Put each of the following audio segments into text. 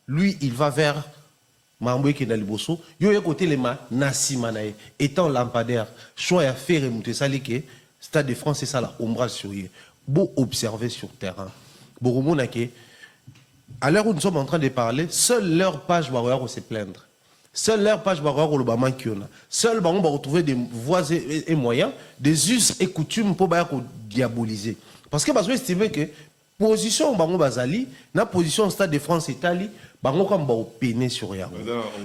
lui, il va vers Mamboué qui est dans le bosso. Yo y a côté les ma Nassimanae, étant lampadaire, choix à faire et monter ça, Stade de France, c'est ça là, ombrage sur y. Beau observer sur terrain. Bon, à l'heure où nous sommes en train de parler, seule leur page va se plaindre. Seule leur page va le manquer. Seul on va retrouver des voies et moyens, des us et coutumes pour diaboliser. Parce que vous estimez que position Bazali, la position Stade de France Italie, comme peiner sur rien.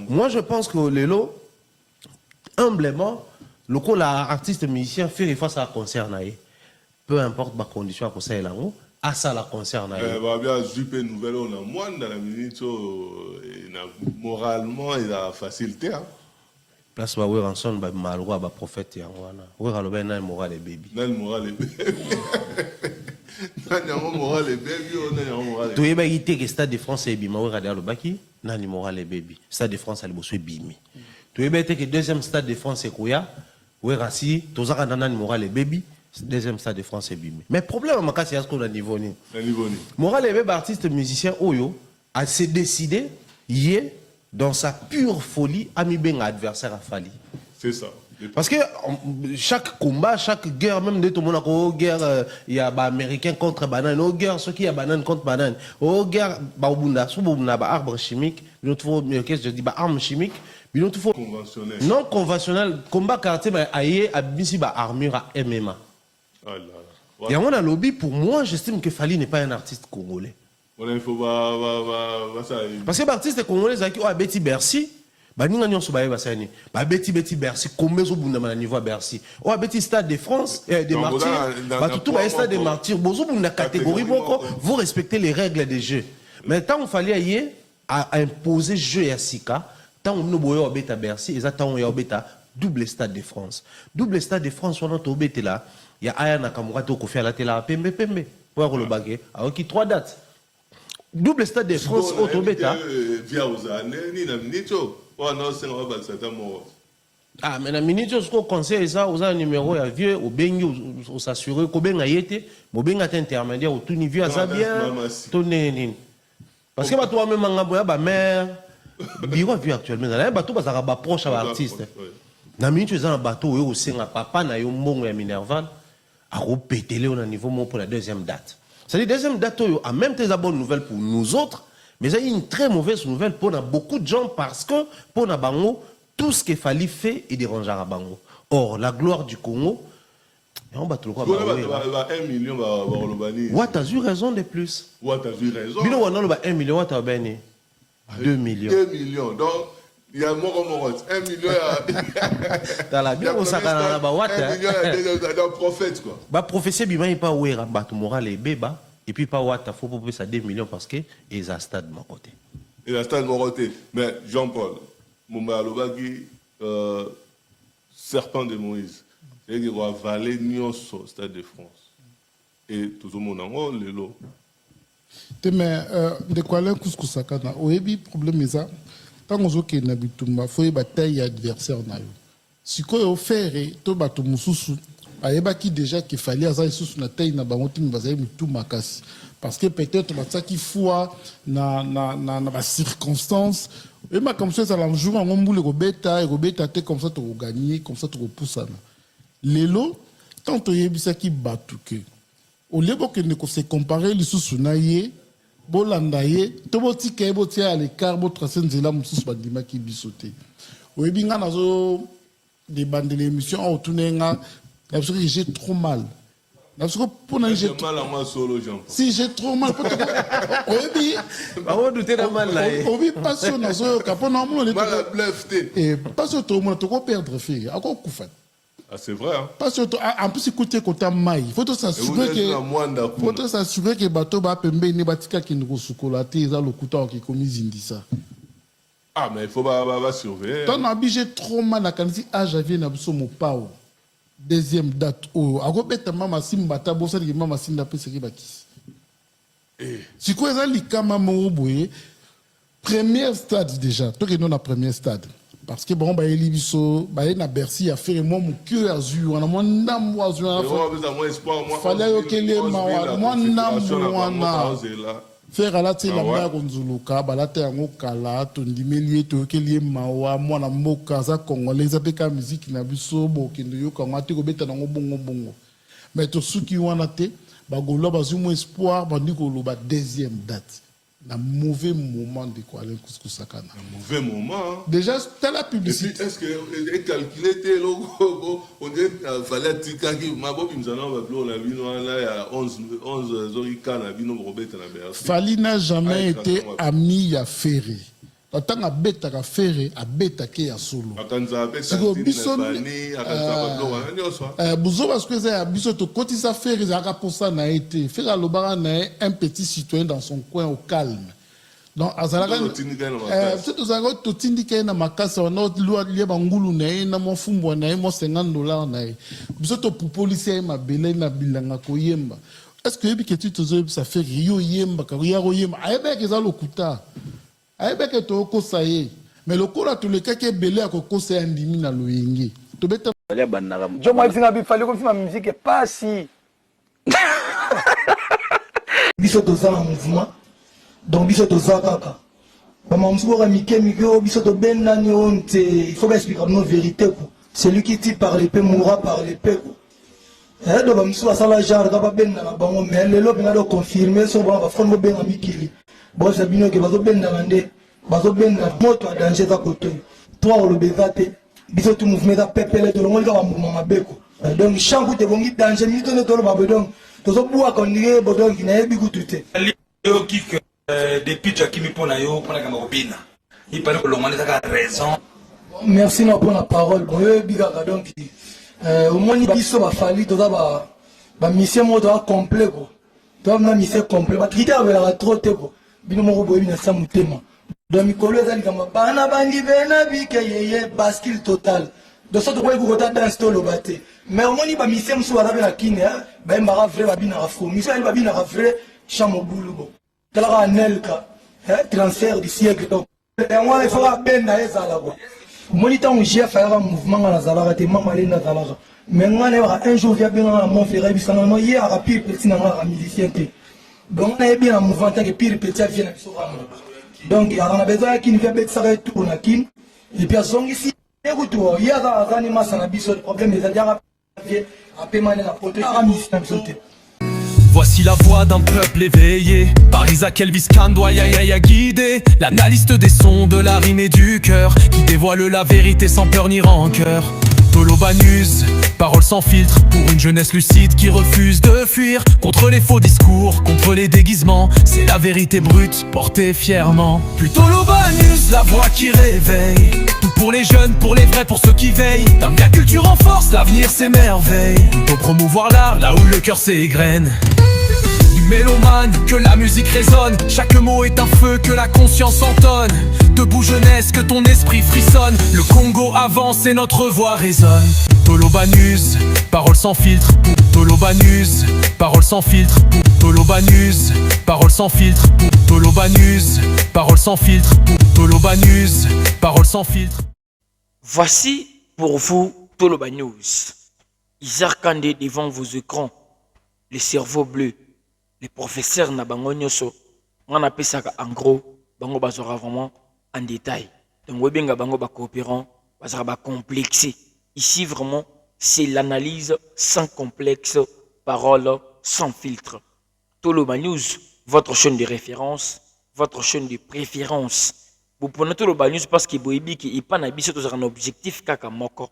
Moi je pense que les lots, humblement, le coup l'artiste musicien fait face à un concert, peu importe ma condition à conseil là à ça la concerne. Bien jupe nouvelle on a moins dans la minute moralement il a facilité. Place où on rançon ba malroi ba prophète ya wana. Où alors ben na moral et baby. Na moral et baby. Na moral et baby on a moral. Tu es ba ité que Stade de France et bima où regarder le baki na moral et baby. Stade de France ali bosso bimi. Tu es ba ité que deuxième Stade de France et Kouya où rasi tozaka na moral et baby. Deuxième Stade de France et bimé. Mais problème, c'est à ce qu'on a niveau ni. Moral et artiste musicien Oyo a se décidé hier dans sa pure folie à mi ben adversaire à Fali. C'est ça. Parce que chaque combat, chaque guerre, même de tout le monde, guerre, il y a américain contre banane, oh guerre, ceux qui y a banane contre banane, oh guerre, baobunda, sous baobunda, arbre chimique, notre faut, qu'est-ce que je dis, arme chimique. Conventionnel. Non conventionnel, combat quartier, aïe, à bisi, armure à MMA. Et on a lobby, pour moi, j'estime que Fali n'est pas un artiste congolais. Parce que l'artiste congolais, qui a Betty Bercy, Betty Bercy, combien de niveau à Bercy? Oh, Betty Stade de France, des martyrs, tout le stade des martyrs, vous catégorie, vous respectez les règles des jeux. Mais tant il fallait aller à imposer jeu et à Sika, tant on a Betty Bercy, et tant on a double Stade de France. Double Stade de France, on a été là. Il y a Aya Nakamura qui a fait la télé à Pembe. Pour le baguette. Alors, qui 3 dates. Double Stade de France, Autobeta. Ah, mais la minute, ce qu'on conseille, ça, aux numéro, il y a vieux, au Bengi, au s'assurer, qu'au Bengi a été, au Bengi a intermédiaire, au tout niveau, à ça bien, tout n'est. Parce que toi, même en Aboya, ma mère, bureau vu actuellement, là, bateau, parce que proche à l'artiste. Na minute, ils ont un bateau, au sein, papa, na yo mbongo ya Minerval. À repéter au niveau pour la deuxième date. C'est-à-dire, deuxième date, a même des bonnes nouvelles pour nous autres, mais il y a une très mauvaise nouvelle pour beaucoup de gens parce que pour Nabango, tout ce qu'il fallait faire est dérangeant à Bango. Or, la gloire du Congo, on va tout le monde. 1 million, What as eu raison de plus? What as eu raison? 1 million, what as eu 2 millions. 2 millions. Donc, il y a un million. Dans la Bible, on s'en a pas. 1 million, d'un prophète, quoi. Bah, prophétie, il n'y a pas où est le moral et béba. Et puis, pas où il faut pour ça 2 millions parce que ils ont stade de mon côté. Ils ont stade de mon côté. Mais, Jean-Paul, Mouma Alobagi, serpent de Moïse, il va avaler Nyon au stade de France. Et tout le monde en haut, les lots. Mais, de quoi là, couscous, au début, problème est ça. Tant qu'on a un habitumba, il faut y bataille adversaire. Si on fait tout bateau mususu, qui déjà qu'il fallait avoir sous la taille na bangoti mbazaye tout makasi. Parce que peut-être ça qui fois na circonstance et ma comme ça la jour on moule robeta et robeta te comme ça tu gagner comme ça tu repousser. Lelo tant to yebisa ki batuke. Au lieu que ne se comparer les sous naie bolandaye to boti ke boti à l'écart bo tracer nzela mususu bandima ki bisoté. Oyebinga nazo des bandes de l'émission en tournenga parce que j'ai trop mal. Parce que pour j'ai mal à moi solo Jean. Si j'ai trop mal pour oyebi on douter de mal là. Oyebi passion nazo kapona mo le mal blefté. Et passion to mo to ko perdre fille ako kufa. Ah c'est vrai hein. Passion en plus écouter côté maï. Faut s'assurer que bateau ba pembe ni batika ki ngo sukolaté za lokuta ki komi zindisa. Ah mais il faut pas surveiller. Ton obligé trop mal à kanisi âge vient na biso mo pao. Deuxième date au agobeta mama simbata bosa ki mama sinda pese ki bakisi. Si quoi ça likama mo boye première stade déjà. Toi que non na première stade. Parce que bon, bah, Elibiso, bah, na Bercy a fait moi mon cœur azur, on a mon âme azur. Fallait que les moi faire à la télé la mère konzuluka balate yango kala tondimeli to kelie mawa mwana mboka za congolais apeka musique na biso bo kendo yo kanga te ko beta nango bongo mais to suki wana te bagolo bazumo espoir bandi ko lo ba deuxième date na mauvais moment de quoi le couscous sakana Mauvais moment. déjà c'était la Et publicité. puis, est-ce que est calculé tes logos? On dit fallait tika qui ma bob nous en a on a vu là il y a 11 zorika na bino Robert na merci. Fali n'a jamais été ami à Ferré. Tant à bêta à Ferré, à bêta qui a solo. Akanza beta Fali akanza blo wana nyoso. Buzo parce que ça biso to kotisa Ferré ça pour ça n'a été. Ferré Lobara n'a un petit citoyen dans son coin au calme. Donc azalaka c'est tout ça to tindika na makasa on a loi lié bangulu na na mo fumbo na mo $50 na. Biso to pour policier ma belé na bilanga koyemba. Est-ce que yebi que tu te ça fait rio yemba ka rio yemba ayebe ke za lokuta ayebe ke to ko saye mais le kola to le kake belé ko ko sa ndimi na loyenge to beta jo moi singa bi fallait comme ma musique pas si biso toza na mouvement donc biso toza kaka bamamsuko mike biso to benani honte il faut expliquer nos vérités quoi celui qui dit par l'épée mourra par l'épée quoi. Do ba msu asala genre ka ba benna na bango mais lelo bina do confirmer so ba fond bo benga mikili bo sa bino ke bazo benna ngande bazo benna moto a danger za koto toi le bevate biso tout mouvement da pepele to longo ka ba mouvement mabeko donc changu te bongi danger mi to ne to ba donc to so bua ko ndike bo donc na yebi kutute yo kik depuis Jakimi pona yo pona kama obina il paraît que l'homme a raison. Merci na pour la parole bon yo biga donc au moins biso ba fali to ba mission moto complet ko to na mission complet ba critère ba trop te ko bino mo boyebi na sa mutema donc mikolo ezali kama bana bandi bena bike yeye bascule total de sorte ko ko ta dans to lo baté mais au moins ba mission so ba na kine ba mbara vrai ba bina rafo mission elle ba bina vrai chamo bulugo kala nelka transfert du siècle donc et moi il faut ben na ezala ko moniteur mon chef faire un mouvement dans la zalaka te maman aller dans zalaka mais on a un jour vient bien dans mon frère bi sana no hier à pire petit dans la musicien te donc on a bien un mouvement tant que pire petit vient donc on a besoin qu'il vient être ça tout na kin et puis son ici écoute il y a dans animal ça na biso le problème des adiara à pémaner la protéger la musicien te. Voici la voix d'un peuple éveillé par Isaac Elvis Kandoya guidé l'analyste des sons de la rime et du cœur qui dévoile la vérité sans peur ni rancœur. Tolobanus, parole sans filtre pour une jeunesse lucide qui refuse de fuir contre les faux discours, contre les déguisements. C'est la vérité brute portée fièrement. Puis Tolobanus, la voix qui réveille tout pour les jeunes, pour les vrais, pour ceux qui veillent. Dans la culture en force, l'avenir s'émerveille. Pour promouvoir l'art là où le cœur s'égrène. Mélomane, que la musique résonne. Chaque mot est un feu, que la conscience entonne. Debout jeunesse, que ton esprit frissonne. Le Congo avance et notre voix résonne. Tolobanus, parole sans filtre. Tolobanus, parole sans filtre. Tolobanus, parole sans filtre. Tolobanus, parole sans filtre. Tolobanus, parole sans filtre. Voici pour vous Tolobanus. Isaac Kandé devant vos écrans. Les cerveaux bleus. Les professeurs na bango nyoso on appelle ça en gros bango bazora vraiment en détail donc webenga bango ba coopérant bazara ba complexé ici vraiment c'est l'analyse sans complexe parole sans filtre. Toloba News, votre chaîne de référence, votre chaîne de préférence. Vous prenez Toloba News parce que boyebi ki ipa na biso to un objectif kaka moko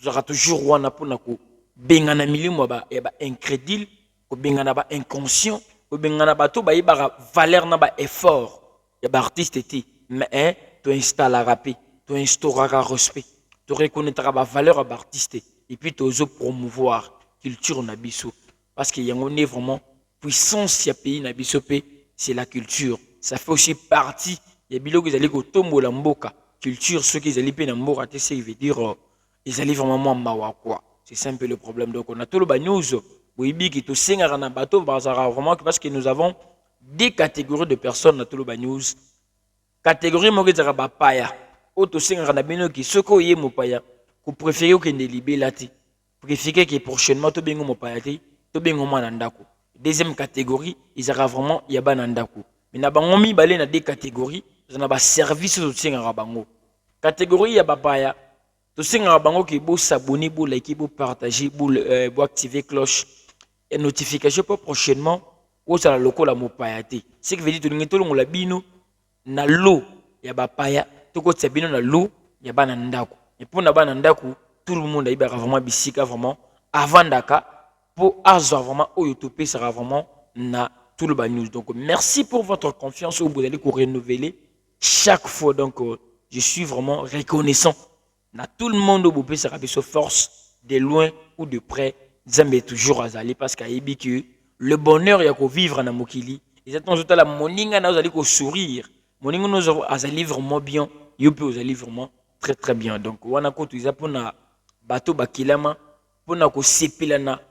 to toujours wana pona ko benga na milimo ba incrédule ko bengana ba inconscient ko bengana ba to ba yeba valeur na ba effort ya ba artiste ti mais to installer rapé to instaurer respect to reconnaître ba valeur ba artiste et puis to zo promouvoir culture na biso parce que yango ne vraiment puissance ya pays na biso pe c'est la culture ça fait aussi partie ya biloko ezali ko tombola mboka culture ceux qui ezali pe na mboka te c'est veut dire ezali vraiment mawa quoi c'est ça un peu le problème donc on a Toloba News. Oui, vraiment parce que nous avons des catégories de personnes dans Toloba News. Catégorie Mogezara Paya. Auto Singara Beno qui se coye Mopaya. Vous préférez que ne libé lati. Préférez que prochainement to bengo Mopayati, to bengo Manandako. deuxième catégorie ezalaka vraiment ya bana ndako. Mais na bango mibale na deux catégories na ba service tozosengaka bango. Catégorie ya bapaya tosengaka bango ke bo s'abonner, bo liker, bo partager, bo activer cloche et notification pour prochainement ozala lokola mopaya te. Ce qui veut dire tolingi tolongola bino na lo ya bapaya tokotia bino na lo ya bana ndako. Et pour na bana ndako tout le monde a vraiment bisika vraiment avant daka pour avoir vraiment oyotopé sera vraiment na tout le news. Donc merci pour votre confiance où vous allez renouveler chaque fois. Donc je suis vraiment reconnaissant na tout le monde où vous pouvez sera besoin force de loin ou de près. Zambé toujours azali parce qu'à que le bonheur ya ko vivre na mokili exactement tout la moninga na azali ko sourire moninga nous azali vraiment bien yo peut azali vraiment très très bien. Donc wana ko tuiza pona bato bakilama pona ko sepela na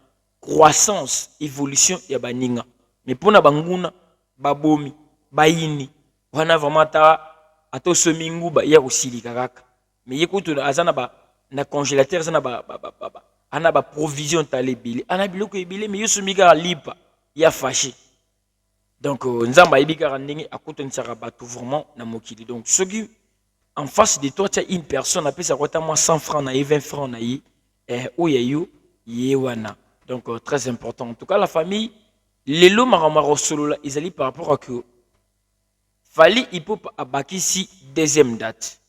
croissance évolution ya baninga. Mais pona banguna babomi bayini wana vraiment ta ato somingu ba ya kosilika kaka. Mais yekutu azana ba na congélateur azana ba ana ba provision tale bile ana biloko ebile mais yo somika lipa ya fâché. Donc nzamba ebika ndenge akotonisaka bato vraiment na mokili. Donc ce qui en face de toi tu as une personne appelle ça quoi moi 100 francs na 20 francs na yi oyayo yewana. Donc très important. En tout cas la famille les lots maramaro solo là ils allaient par rapport à que fallait il peut abaki si deuxième date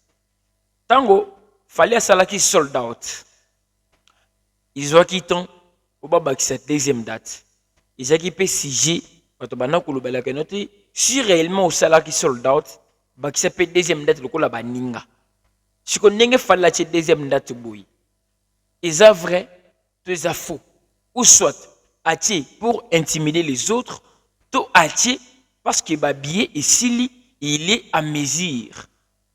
tango fallait salaki sold out ils ont quitté au babaki cette deuxième date ils ont quitté CG quand on a kolobela que noté si réellement au salaki sold out baki cette deuxième date le kola baninga si qu'on n'enge fallait cette deuxième date boy ils ont vrai ils ont faux ou soit atie pour intimider les autres, to atie parce que babier et sili il est à mesure.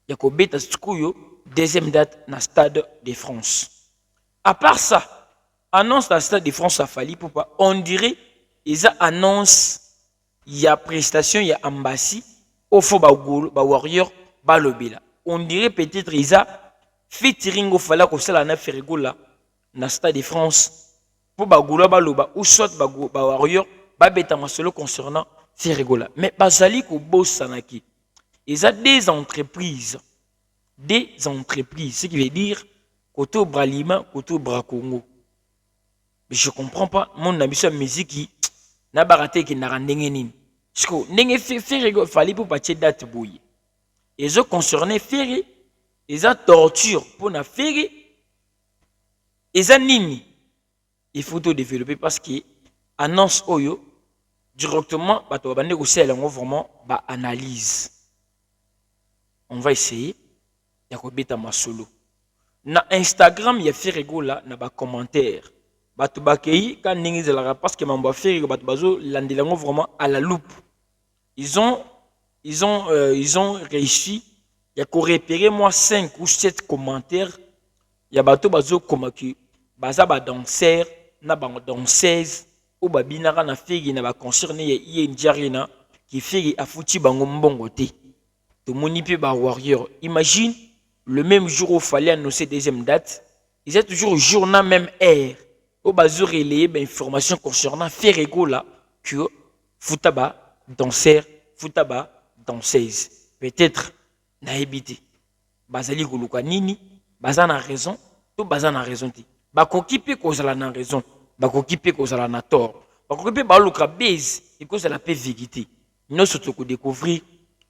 Yakobeta Skuyo, deuxième date na Stade de France. À part ça, annonce la Stade de France a fallu pour pas. On dirait ils annonce il y a prestation, il y a ambassy, au fond ba goal, ba warrior, ba lobela. On dirait peut-être ils a featuring au fala ko sala na ferigola na Stade de France. Pour bagula baloba ou soit ba warrior ba beta masolo concernant ces rigola. Mais bazali ko bossanaki. Ils ont des entreprises, ce qui veut dire koto bralima, koto brakongo. Mais je comprends pas mon ami sur musique qui na baraté qui na randenge nini. Parce que ndenge fait rigola fallait pour pas date boye. Ils ont concerné faire ils ont torture pour na faire ils ont nini. Il faut tout développer parce que annonce oyo directement bato bande ko sela ngo vraiment ba analyse. On va essayer ya ko beta masolo. Na Instagram ya Ferrego là na ba commentaire. Bato bakei kan ningi zela parce que mamba Ferrego bato bazo landela ngo vraiment à la loupe. Ils ont réussi ya ko repérer moi 5 ou 7 commentaires ya bato bazo komaki baza ba danseur na bango danseuse ou babinaka na fegi na ba concerné ye njarina qui fegi afuti bango mbongo te to moni pe ba warrior. Imagine le même jour où fallait annoncer deuxième date ils étaient toujours journal même heure au bazo relayer ba information concernant Ferrego là que futaba danseur futaba danseuse peut-être na ebité bazali koluka nini bazana raison to bazana raison te bakoki pe kozala na raison bakoki pe kozala na tort bakoki pe baluka base et kozala pe vérité nyonso toko découvrir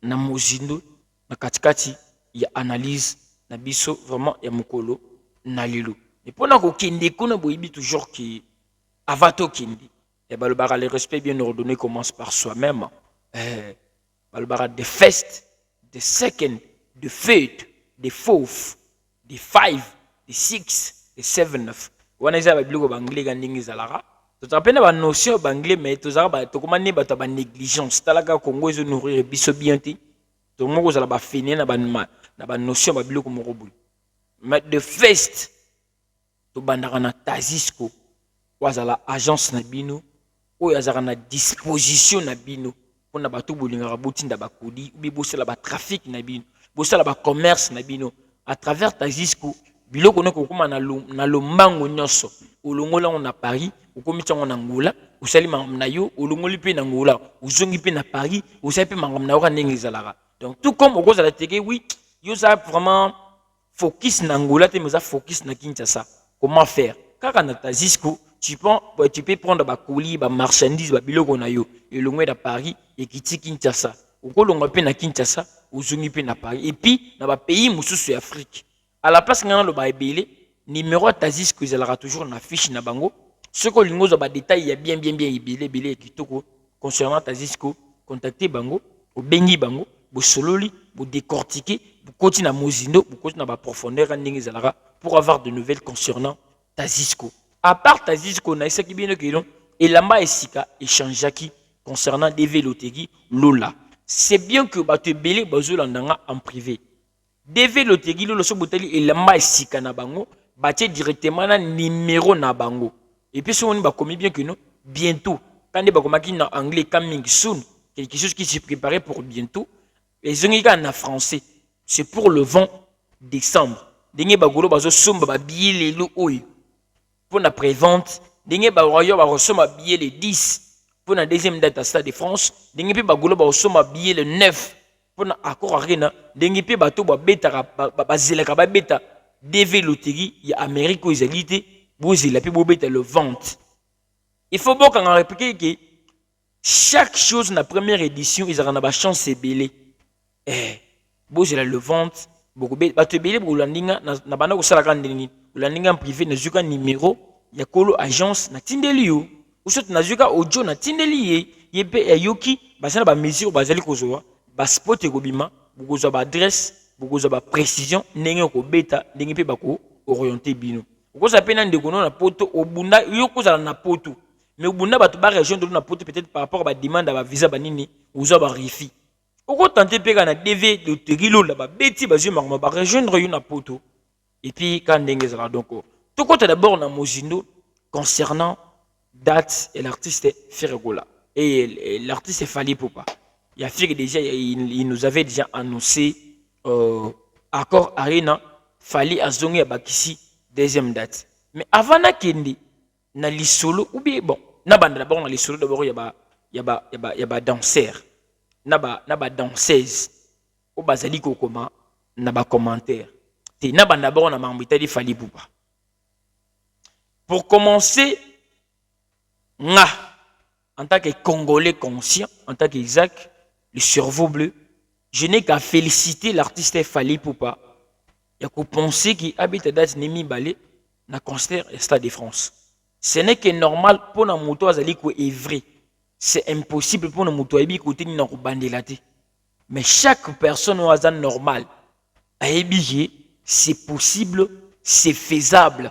na mozindo na katikati ya analyse na biso vraiment ya mokolo na lelo et pona ko kende kuna boyibi toujours que avato kindi et balobara le respect bien ordonné commence par soi-même balobara de first the second the third the fourth the five the sixth the 7th. Wana za biblique banglais gandingi zalara. To tapena ba notion banglais mais to zara ba to komane ba to ba négligence. Talaka Congo zo nourrir biso bien ti. To moko zala ba fini na ba notion ba biblique mo robul. Mais de first to bandaka na Tazisco. Wazala agence na bino o yazara na disposition na bino pona ba to bolinga rabotinda ba kodi ubi bosala ba trafic na bino. Bosala ba commerce na bino à travers Tazisco. Biloko ne kokuma na lombango nyoso olongola on a Paris okomi tsango na ngula osali makambo na yo olongoli mpe na ngola ozongi mpe na Paris osali mpe makambo na yo ndenge ezalaka. Donc tout comme okozala teke oui yo za vraiment focus na ngola te mais za focus na Kinshasa. Comment faire? Kaka na Tazisco tu peux prendre ba colis ba marchandises ba biloko na yo elongwe na Paris et kiti Kinshasa. Okolonga mpe na Kinshasa ozongi mpe na Paris et puis na ba pays mosusu ya Afrique. À la place ngana lo ba ebele numéro Tazisco ezalaka toujours na fiche na bango. Ce que l'ingos a détail il y a bien ebele kitoko concernant Tazisco contacter bango au bengi bango bo sololi bo décortiquer bo koti na mozindo bo koti na ba profondeur ndenge ezalaka pour avoir de nouvelles concernant Tazisco. À part Tazisco na esaki bien que non elamba esika échangeaki concernant DV Lotegi Lola. C'est bien que ba te belé bazolandanga en privé. DV Lotegi Lola so botali elamba esika na bango batie directement na numéro na bango. Et puis, si on va commis bien que non, bientôt, quand on va commis en anglais, coming soon, quelque chose qui s'est préparé pour bientôt, les gens en français, c'est pour le 20 décembre. Dengue bagolo bazo somba ba billet les lo oy pour la prévente. Dengue baroyo ba resoma billet le 10 pour la deuxième date à Stade de France. Dengue pe bagolo ba resoma billet le 9 pour la accord arena. Dengue pe bato ba beta ba zelaka ba beta DV Loterie ya Amérique aux élites. Vous la le vente. Il faut bien qu'on répliquer que chaque chose dans la première édition, ils ont la chance de belé. Vous le vente. Beaucoup de belé pour landinga na bana ko sala kandini. Landinga en privé na zuka numéro ya kolo agence na tindeli yo. Ou soit na zuka audio na tindeli ye yoki basana ba mesure bazali kozoa ba spot e kobima beaucoup za ba adresse beaucoup za ba précision ndenge ko beta ndenge pe bako orienter bino. Vous avez na poto obunda yokozala na poto mais obunda bato ba rejoindre na poto peut-être par rapport à la demande à la visa banini ozo ba rifi oko tenter pe na DV de Tegilo là ba beti ba jema ba rejoindre yo na poto et puis quand ndenge zala donc tout côté d'abord na mozindo concernant date et l'artiste Ferregola et l'artiste Fally Ipupa. Il y a fait déjà il nous avait déjà annoncé accord arena Fally azongi abakisi deuxième date. Mais avant na kende na lisolo ou bien bon na banda d'abord na lisolo d'abord y a ba danseur na ba danseuse au bazali ko koma na ba commentaire te na banda d'abord na mambita di Fally Ipupa. Pour commencer nga en tant que Congolais conscient en tant qu'Isaac le cerveau bleu je n'ai qu'à féliciter l'artiste Fally Ipupa. Il y a qu'on penser qu'il habite date nemi balé na concert au Stade de France. Ce n'est que normal pour na moto azali ko evrer. C'est impossible pour na moto ebi côté ni na ko bandelate. Mais chaque personne au hasard normal a ebigé, c'est possible, c'est faisable.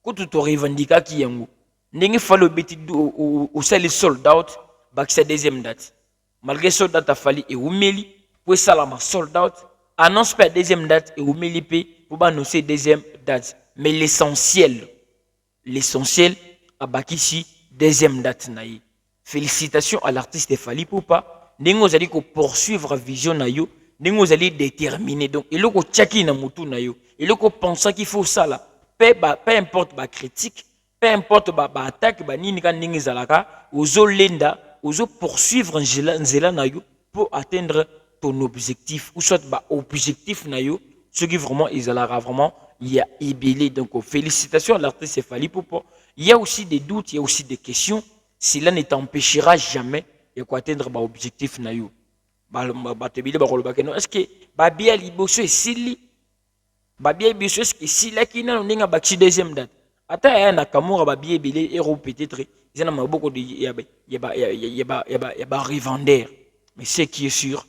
Quand tu te revendiques qui yango. Ndenge fallo beti au sel sold out bak sa deuxième date. Malgré sold out a fallu et umeli pour salama sold out. Annonce pas deuxième date et vous m'élipez pour annoncer deuxième date. Mais l'essentiel à Bakishi, deuxième date. Félicitations à l'artiste Fally Ipupa. Nous allons poursuivre vision na yo. Nous allons déterminer. Donc, il faut checker na mutu na yo. Il faut penser qu'il faut ça là. Peu importe la critique, peu importe la attaque, nini kan ningi zalaka, ozo lenda, ozo poursuivre nzela na yo pour atteindre ton objectif ou soit objectif na yo ce qui vraiment ils allaient vraiment il y a ébélé donc félicitations à l'artiste Fally Ipupa. Il y a aussi des doutes, il y a aussi des questions. Cela ne t'empêchera jamais de atteindre objectif na yo est-ce que babia liboso est sili babia liboso est-ce que sila kina ndinga bakshi deuxième date ata ya na kamura babia belé héros peut-être ils en ont beaucoup de y a revendeur mais ce qui est sûr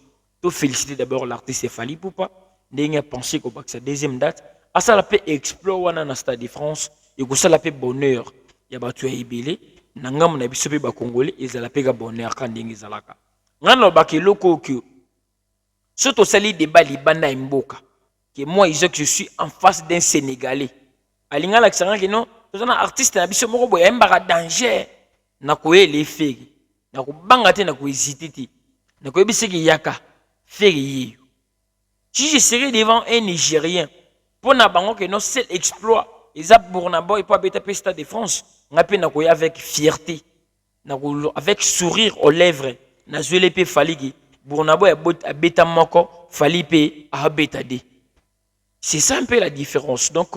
féliciter d'abord l'artiste Fally Ipupa. N'ayez pensé qu'au sa deuxième date, à ça la paix exploit na Stade de France et que ça la paix bonheur. Il y a battu à Ibélé, n'angam na bisope ba Congolais et ça la paix bonheur quand n'ayez zalaka. N'ano baké loko que surtout sali débat libanda imboka que moi je suis en face d'un Sénégalais. Alinga la kisanga que non, tout un artiste na biso moko boya mbaka danger na koye les faits na ko bangate na ko hésiter na ko bisiki yaka. Si je serais devant un Nigérien, pour n'abango que nos seul exploit, ils ont pour n'abango et pas bêta Stade de France, on a pu avec fierté. avec sourire aux lèvres, na zuele pe faliki, Bournabo a beta moko, falipe a beta de. C'est ça un peu la différence. Donc,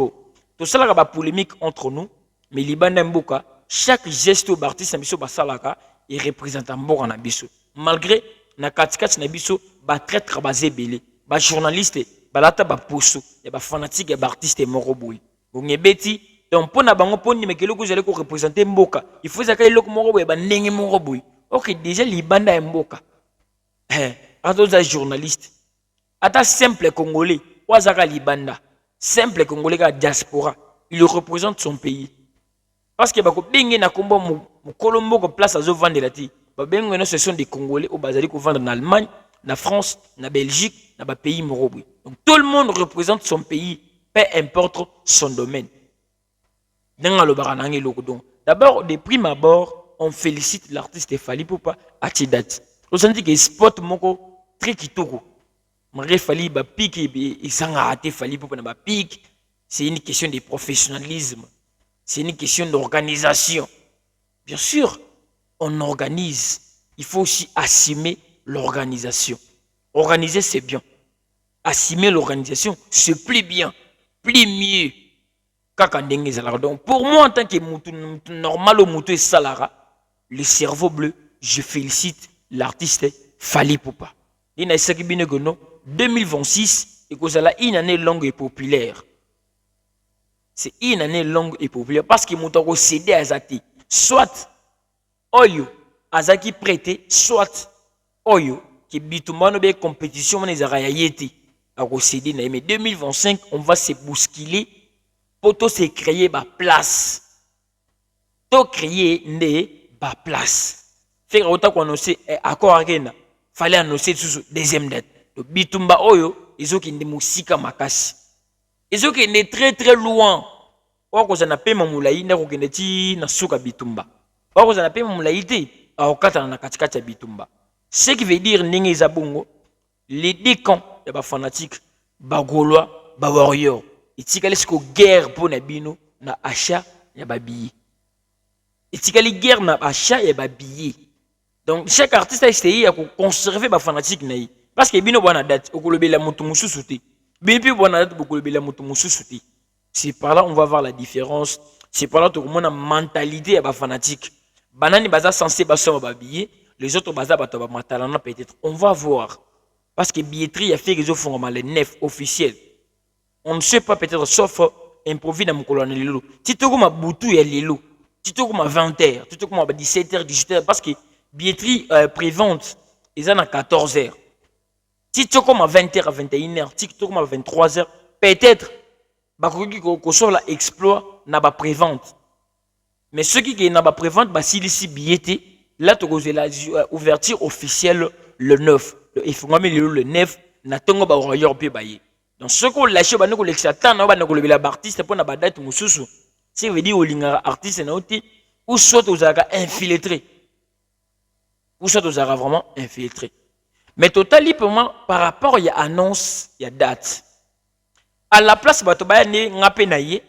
tout ça là, polémique entre nous, mais Liban Mboka, chaque geste au artiste na biso basalaka est représentant mboka na biso. Malgré na katikati na biso ba traître basé belé, ba journaliste, ba lata ba poso, ya ba fanatique ya ba artiste moko boy. Beti donc pour na bango poni mais keloko jale ko représenter mboka, il faut zaka eloko moko boy ba ndenge moko boy. OK, déjà Libanda mboka. Ata journaliste, ata simple congolais, wazaka Libanda, simple congolais ka diaspora, il représente son pays. Parce que bako bengi na kombo mu kolombo ko place azo vendre la ti. Ba bengi na ce sont des congolais au bazali ko vendre en Allemagne, na France, na Belgique, na ba pays morobui. Donc tout le monde représente son pays, peu importe son domaine. Dans le baranangi loko donc. D'abord de prime abord, on félicite l'artiste Fally Ipupa à Tidati. On sent que spot moko très kitoko. Malgré Fally ba pique et sanga raté Fally Ipupa na ba pique, c'est une question de professionnalisme. C'est une question d'organisation. Bien sûr, on organise. Il faut aussi assumer l'organisation. Organiser, c'est bien. Assumer l'organisation, c'est plus bien, plus mieux. Donc, pour moi, en tant que normal au moutou et salara, le cerveau bleu, je félicite l'artiste Fally Ipupa. Il y a 2026, et que c'est une année longue et populaire. C'est une année longue et populaire parce que mon cédé à Zati. Soit Oyo, Azaki prêté, soit Oyo, qui bitumano be compétition, on est à Rayayeti. Mais 2025, on va se bousculer pour tout se créer ma place. Tout créer ma place. Faire autant qu'on sait, accord à fallait annoncer sous deuxième date. Donc, bitumba Oyo, ils ont qui ne musika makasi. Ils ont qui est très très loin. Ou qu'on a payé mon moulaï, n'a aucun éti na souka bitumba. Ou qu'on a payé mon moulaï, à okata na katikata bitumba. Ce qui veut dire n'engue zabongo, les deux camps, y a ba fanatique, ba gaulois, ba warrior. Et si qu'elle est guerre pour nabino, na achat, y a ba billet. Et si qu'elle est guerre na achat, y a ba billet. Donc chaque artiste a essayé à conserver ba fanatique naï. Parce que bino bona date, au kolobe la moto moussou souté. Bien bona date, au kolobe la moto moussou souté. C'est par là on va voir la différence. C'est par là tout le monde a mentalité à ba fanatique. Banani baza censé baso ba billet, les autres baza bato ba matalana peut-être. On va voir. Parce que billetterie a fait les autres font les nefs officiels. On ne sait pas peut-être sauf improviser dans mon colonne lelo. Tito comme boutou ya lelo. Tito comme 20h, tito comme 17h, 18h parce que billetterie prévente ils en a 14h. Tito comme 20h à 21h, tito comme 23h, peut-être bakoki ko so la exploit na ba prévente. Mais ceux qui na ba prévente ba si ici billetté là tu cause la ouverture officielle le 9. Il faut même le 9 na tongo ba royaume pe baye. Donc ce qu'on lâche ba noko l'exatan na ba noko le artiste pour na ba date mususu. C'est veut dire au linga artiste na oti ou soit aux aga infiltré. Ou soit aux aga vraiment infiltré. Mais totalement par rapport il y a annonce, il y a date. À la place bato ba ne ngape na ye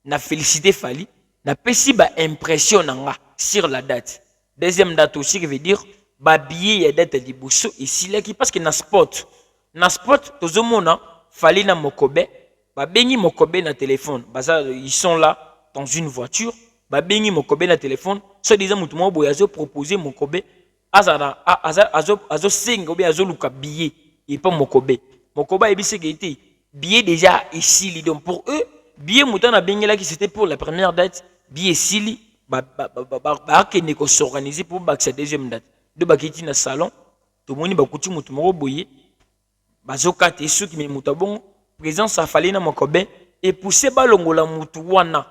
na féliciter Fally na pesi ba impression nga sur la date. Deuxième date aussi qui veut dire ba billet ya date di bosso ici là qui parce que na spot tozomona Fally na mokobe ba bengi mokobe na téléphone baza ils sont là dans une voiture ba bengi mokobe na téléphone so disant mutu mo boya zo proposer mokobe azo singa ou bien azo luka billet et pas mokobe et bise qui était billet déjà ici donc pour eux billet mutana bengi là qui c'était pour la première date billet ici qui ko s'organiser pour cette deuxième date de bakiti na salon tout moni bakuti mutu mo boye bazokate soki me mutu bon présence a Fally na mokobe et pousser balongola mutu wana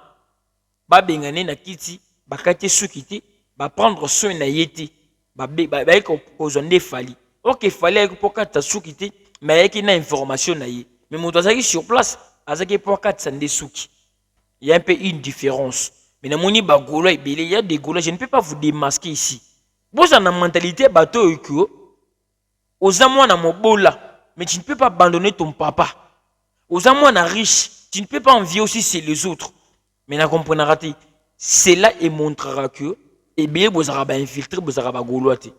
ba bengane na kiti bakate soki te ba prendre soin na yete ba ko zonde Fally OK Fally ko pokata soki te mais yaki na information na ye mais mutu azaki sur place azaki pokata sande soki il y a un peu une différence mais na moni ba golo ebele il y a des golo je ne peux pas vous démasquer ici vous en a mentalité bateau eko aux amours na mobola. Mais tu ne peux pas abandonner ton papa. Aux amours riches, tu ne peux pas envier aussi c'est les autres. Mais na comprendra-t-il, cela et montrera que et bien vous avez infiltré vous avez gauloité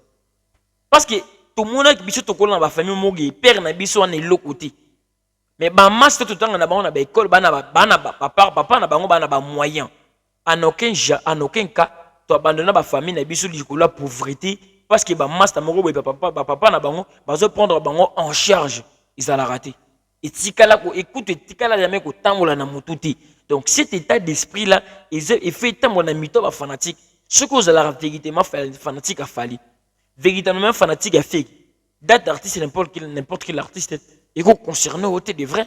parce que tout le monde qui biso to kola na ba famille mogi père na biso na le côté mais ba master tout temps na ba école papa na bango bana ba moyen en aucun cas to abandonner ba famille na biso du la pauvreté parce que ba master moko papa na bango bazo prendre bango en charge ils allaient rater et tikala ko écoute tikala jamais ko tambola na mututi donc cet état d'esprit là il fait tambola na mito ba fanatique ce que vous allez véritablement fanatique a fallu véritablement fanatique a fait date d'artiste n'importe quel artiste et concerné au de vrai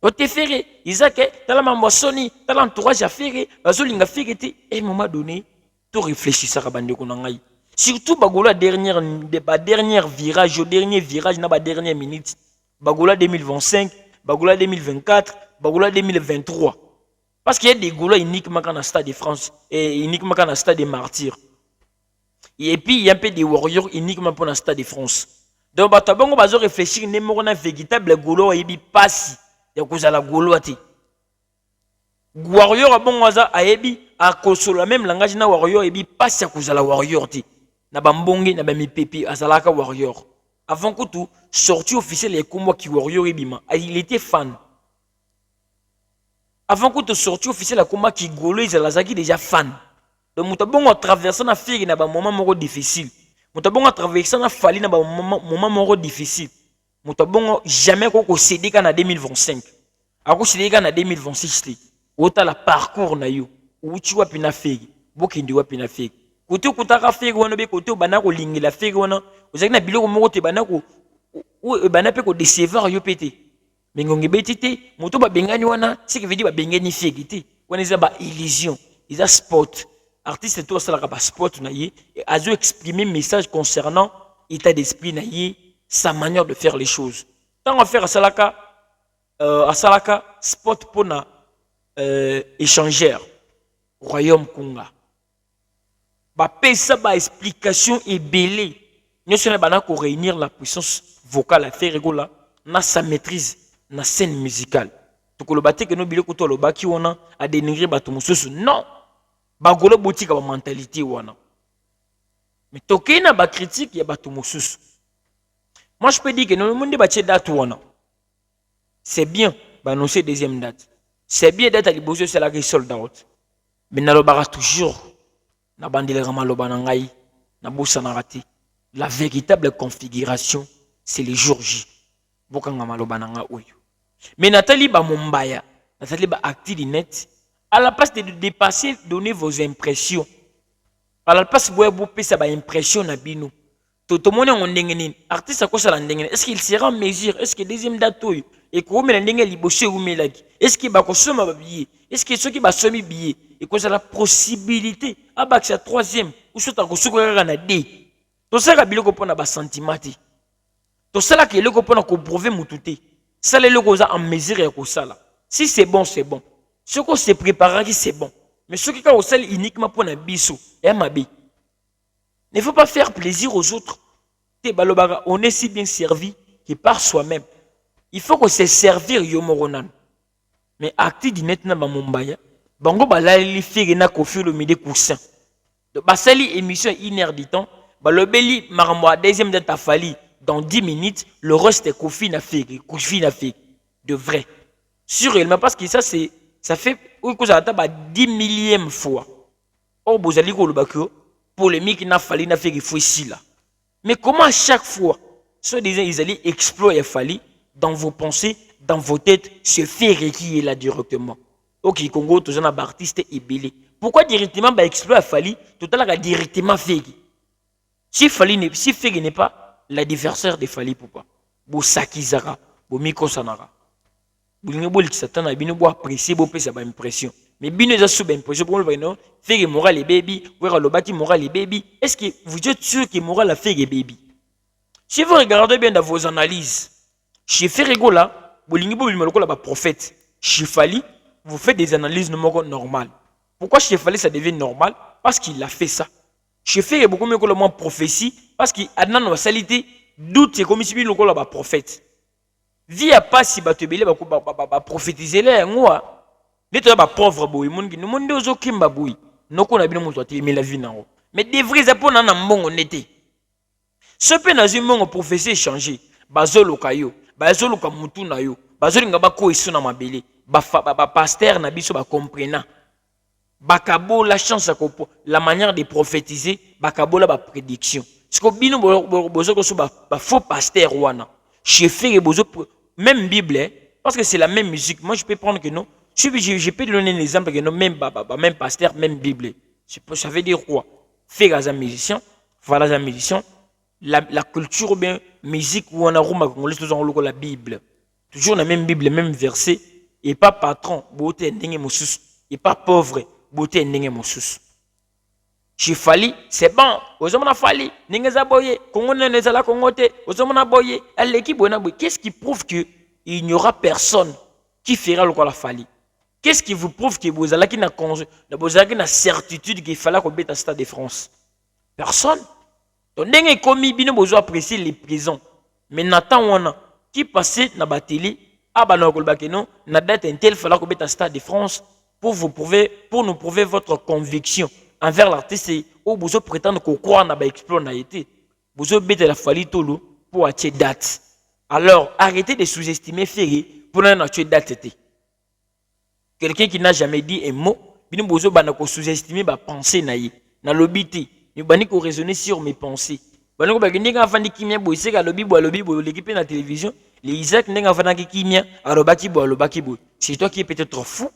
au te ferré Isaac t'as la maman Sony t'as l'entourage à faire bazolinga faire et moment donné tout réfléchir ça bande ko ngai surtout bagola dernière virage au dernier virage na ba dernière minute bagola 2025 bagola 2024 bagola 2023 parce qu'il y a des gola uniquement dans le stade de France et uniquement dans le stade des martyrs et puis il y a un peu des warriors uniquement pour le stade de France donc batabongo bazo réfléchir ne mo na véritable golo et bi passi ya kozala golo ati warrior abongo aza ayebi a kosola même langage na warrior et bi passi ya kozala warrior ti na bambongi na ba mipepi azalaka warrior avant que tout sortie officielle et comme qui warrior et bima il était fan avant que tout sortie officielle comme qui golo izalazaki déjà fan donc mutabongo traverser na fille na ba moment moko difficile mutabongo traverser na fali na ba moment moko difficile mutabongo jamais ko céder kana 2025 ako céder kana 2026 ota la parcours na yo uchi wapi na fille bokindi wapi na fille côté kutaka fille wana be côté bana ko lingela fille wana ozaki na biloko moko te bana ko bana pe ko décevoir yo pété mais ngongi betité moto ba bengani wana ce qui veut dire ba bengani fille té wana za ba illusion ils a sport artiste tout ça la sport na yé et a exprimer message concernant état d'esprit na yé sa manière de faire les choses tant on faire à salaka sport pour na échangeur royaume Conga ba pesa ba explication et belé nous sommes bana ko réunir la puissance vocale à faire rigola na sa maîtrise na scène musicale to ko lobate que no biloko to lobaki wona a dénigrer bato mususu non bagolo boutique ba mentalité wana mais toké na ba critique ya bato mususu moi je peux dire que nous le monde ba tché date wana c'est bien ba annoncer deuxième date c'est bien d'être à liboso c'est la sold out mais na lobara toujours na bandele ramaloba na ngai na bossa na raté la véritable configuration c'est les jours J bokanga maloba na nga oyo mais Nathalie ba Mombaya Nathalie ba acti net à la place de dépasser donner vos impressions à la place boye bo pesa ba impression na bino tout le monde on ndengeni artiste ko sala ndengeni est-ce qu'il sera en mesure est-ce que deuxième date oyo et ko mena ndenge liboso ou melaki est-ce que ba ko soma ba billet est-ce que ceux qui ba somi billet et ko la possibilité abak sa troisième ou sota ko suka na D to sala biloko pona ba sentimati to sala ke loko pona ko prouver mututé ça les loko za en mesure ya ko sala si c'est bon c'est bon ce qu'on se prépare qui c'est bon mais ce qui ka sala uniquement pour na biso et mabe ne faut pas faire plaisir aux autres te balobaka on est si bien servi que par soi-même il faut qu'on se servir yo moronan mais acte di net na ba Mombaya bango balali firi na kofi le midi coussin de basali émission 1 heure du temps balobeli maramo deuxième date afali dans 10 minutes le reste est kofi na firi de vrai sûrement parce que ça fait que ça t'a 10 millième fois oh bozali ko lobako polémique na fali na firi faut ici là mais comment à chaque fois ceux disant ils allaient exploiter fali dans vos pensées dans vos têtes se faire qui est là directement ok Congo tous un artiste et belé pourquoi directement ba exploiter fali tout à l'heure directement fegi si fegi n'est pas l'adversaire de fali pourquoi bo sakizara bo mikosanara bolinga boli satana bino bo apprécier bo pesa ba impression mais bino za sous ba impression pour le non fegi moral et baby wera lobaki moral et baby est-ce que vous êtes sûr que moral a fegi baby si vous regardez bien dans vos analyses chez Ferregola bolinga bo lokola ba prophète chez Fali vous faites des analyses normales pourquoi chez Fali ça devient normal parce qu'il a fait ça chez Ferre beaucoup mieux que le moins prophétie parce qu'il a dans la salité doute c'est comme si il lokola ba prophète via pas si ba tebele ba prophétiser là moi les ba pauvre boy monde ozo kimba boy noko na bino moto ati mais la vie nango Mais des vrais Japon na mbongo nete. Ce pe na zimbongo professeur changer. Bazolo kayo, bazolo ka mutu na yo. Bazolo ngaba ko iso na mabele. Ba pasteur na biso ba comprenant. Bakabo la chance la manière de prophétiser, bakabo la ba prédiction. Ce que bino bozo ko so ba faux pasteur wana. Chefé et bozo même Bible parce que c'est la même musique. Moi je peux prendre que non. Je peux donner un exemple que non même même pasteur même Bible. Ça veut dire quoi? Faire un musicien, voilà un musicien. La culture ou bien musique où on a congolais toujours la Bible. Toujours la même Bible, même verset. Et pas patron, beauté n'engé moussous. Et pas pauvre, beauté n'engé moussous. Chez Fali, c'est bon. Aux hommes, on a Fali. N'engé zaboye. Congo n'est pas là, Congo te. Aux hommes, on a boye. L'équipe, on a boye. Qu'est-ce qui prouve qu'il n'y aura personne qui fera le quoi la Fali? Qu'est-ce qui vous prouve que vous avez une certitude qu'il fallait qu'on mette à Stade de France? Personne. Donc, n'engé commis, bino bozo apprécier les prisons. Mais Nathan, on a qui passait dans la télé. Ah bah non, na date intel fallait qu'on mette à Stade de France pour nous prouver votre conviction envers l'artiste ou vous prétendre qu'on croit na ba exploit na été. Vous bête la Fali tolo pour acheter date. Alors arrêtez de sous-estimer Ferry pour na acheter date été. Quelqu'un qui n'a jamais dit un mot, bino bozo bana ko sous-estimer ba pensée na yi. Na lobité, ni bani ko raisonner sur mes pensées. Bana ko ba kinga fandi kimia boise ka lobi l'équipe na télévision. Les Isaac n'enga fanaki kimia alobaki bo. C'est toi qui es peut-être fou.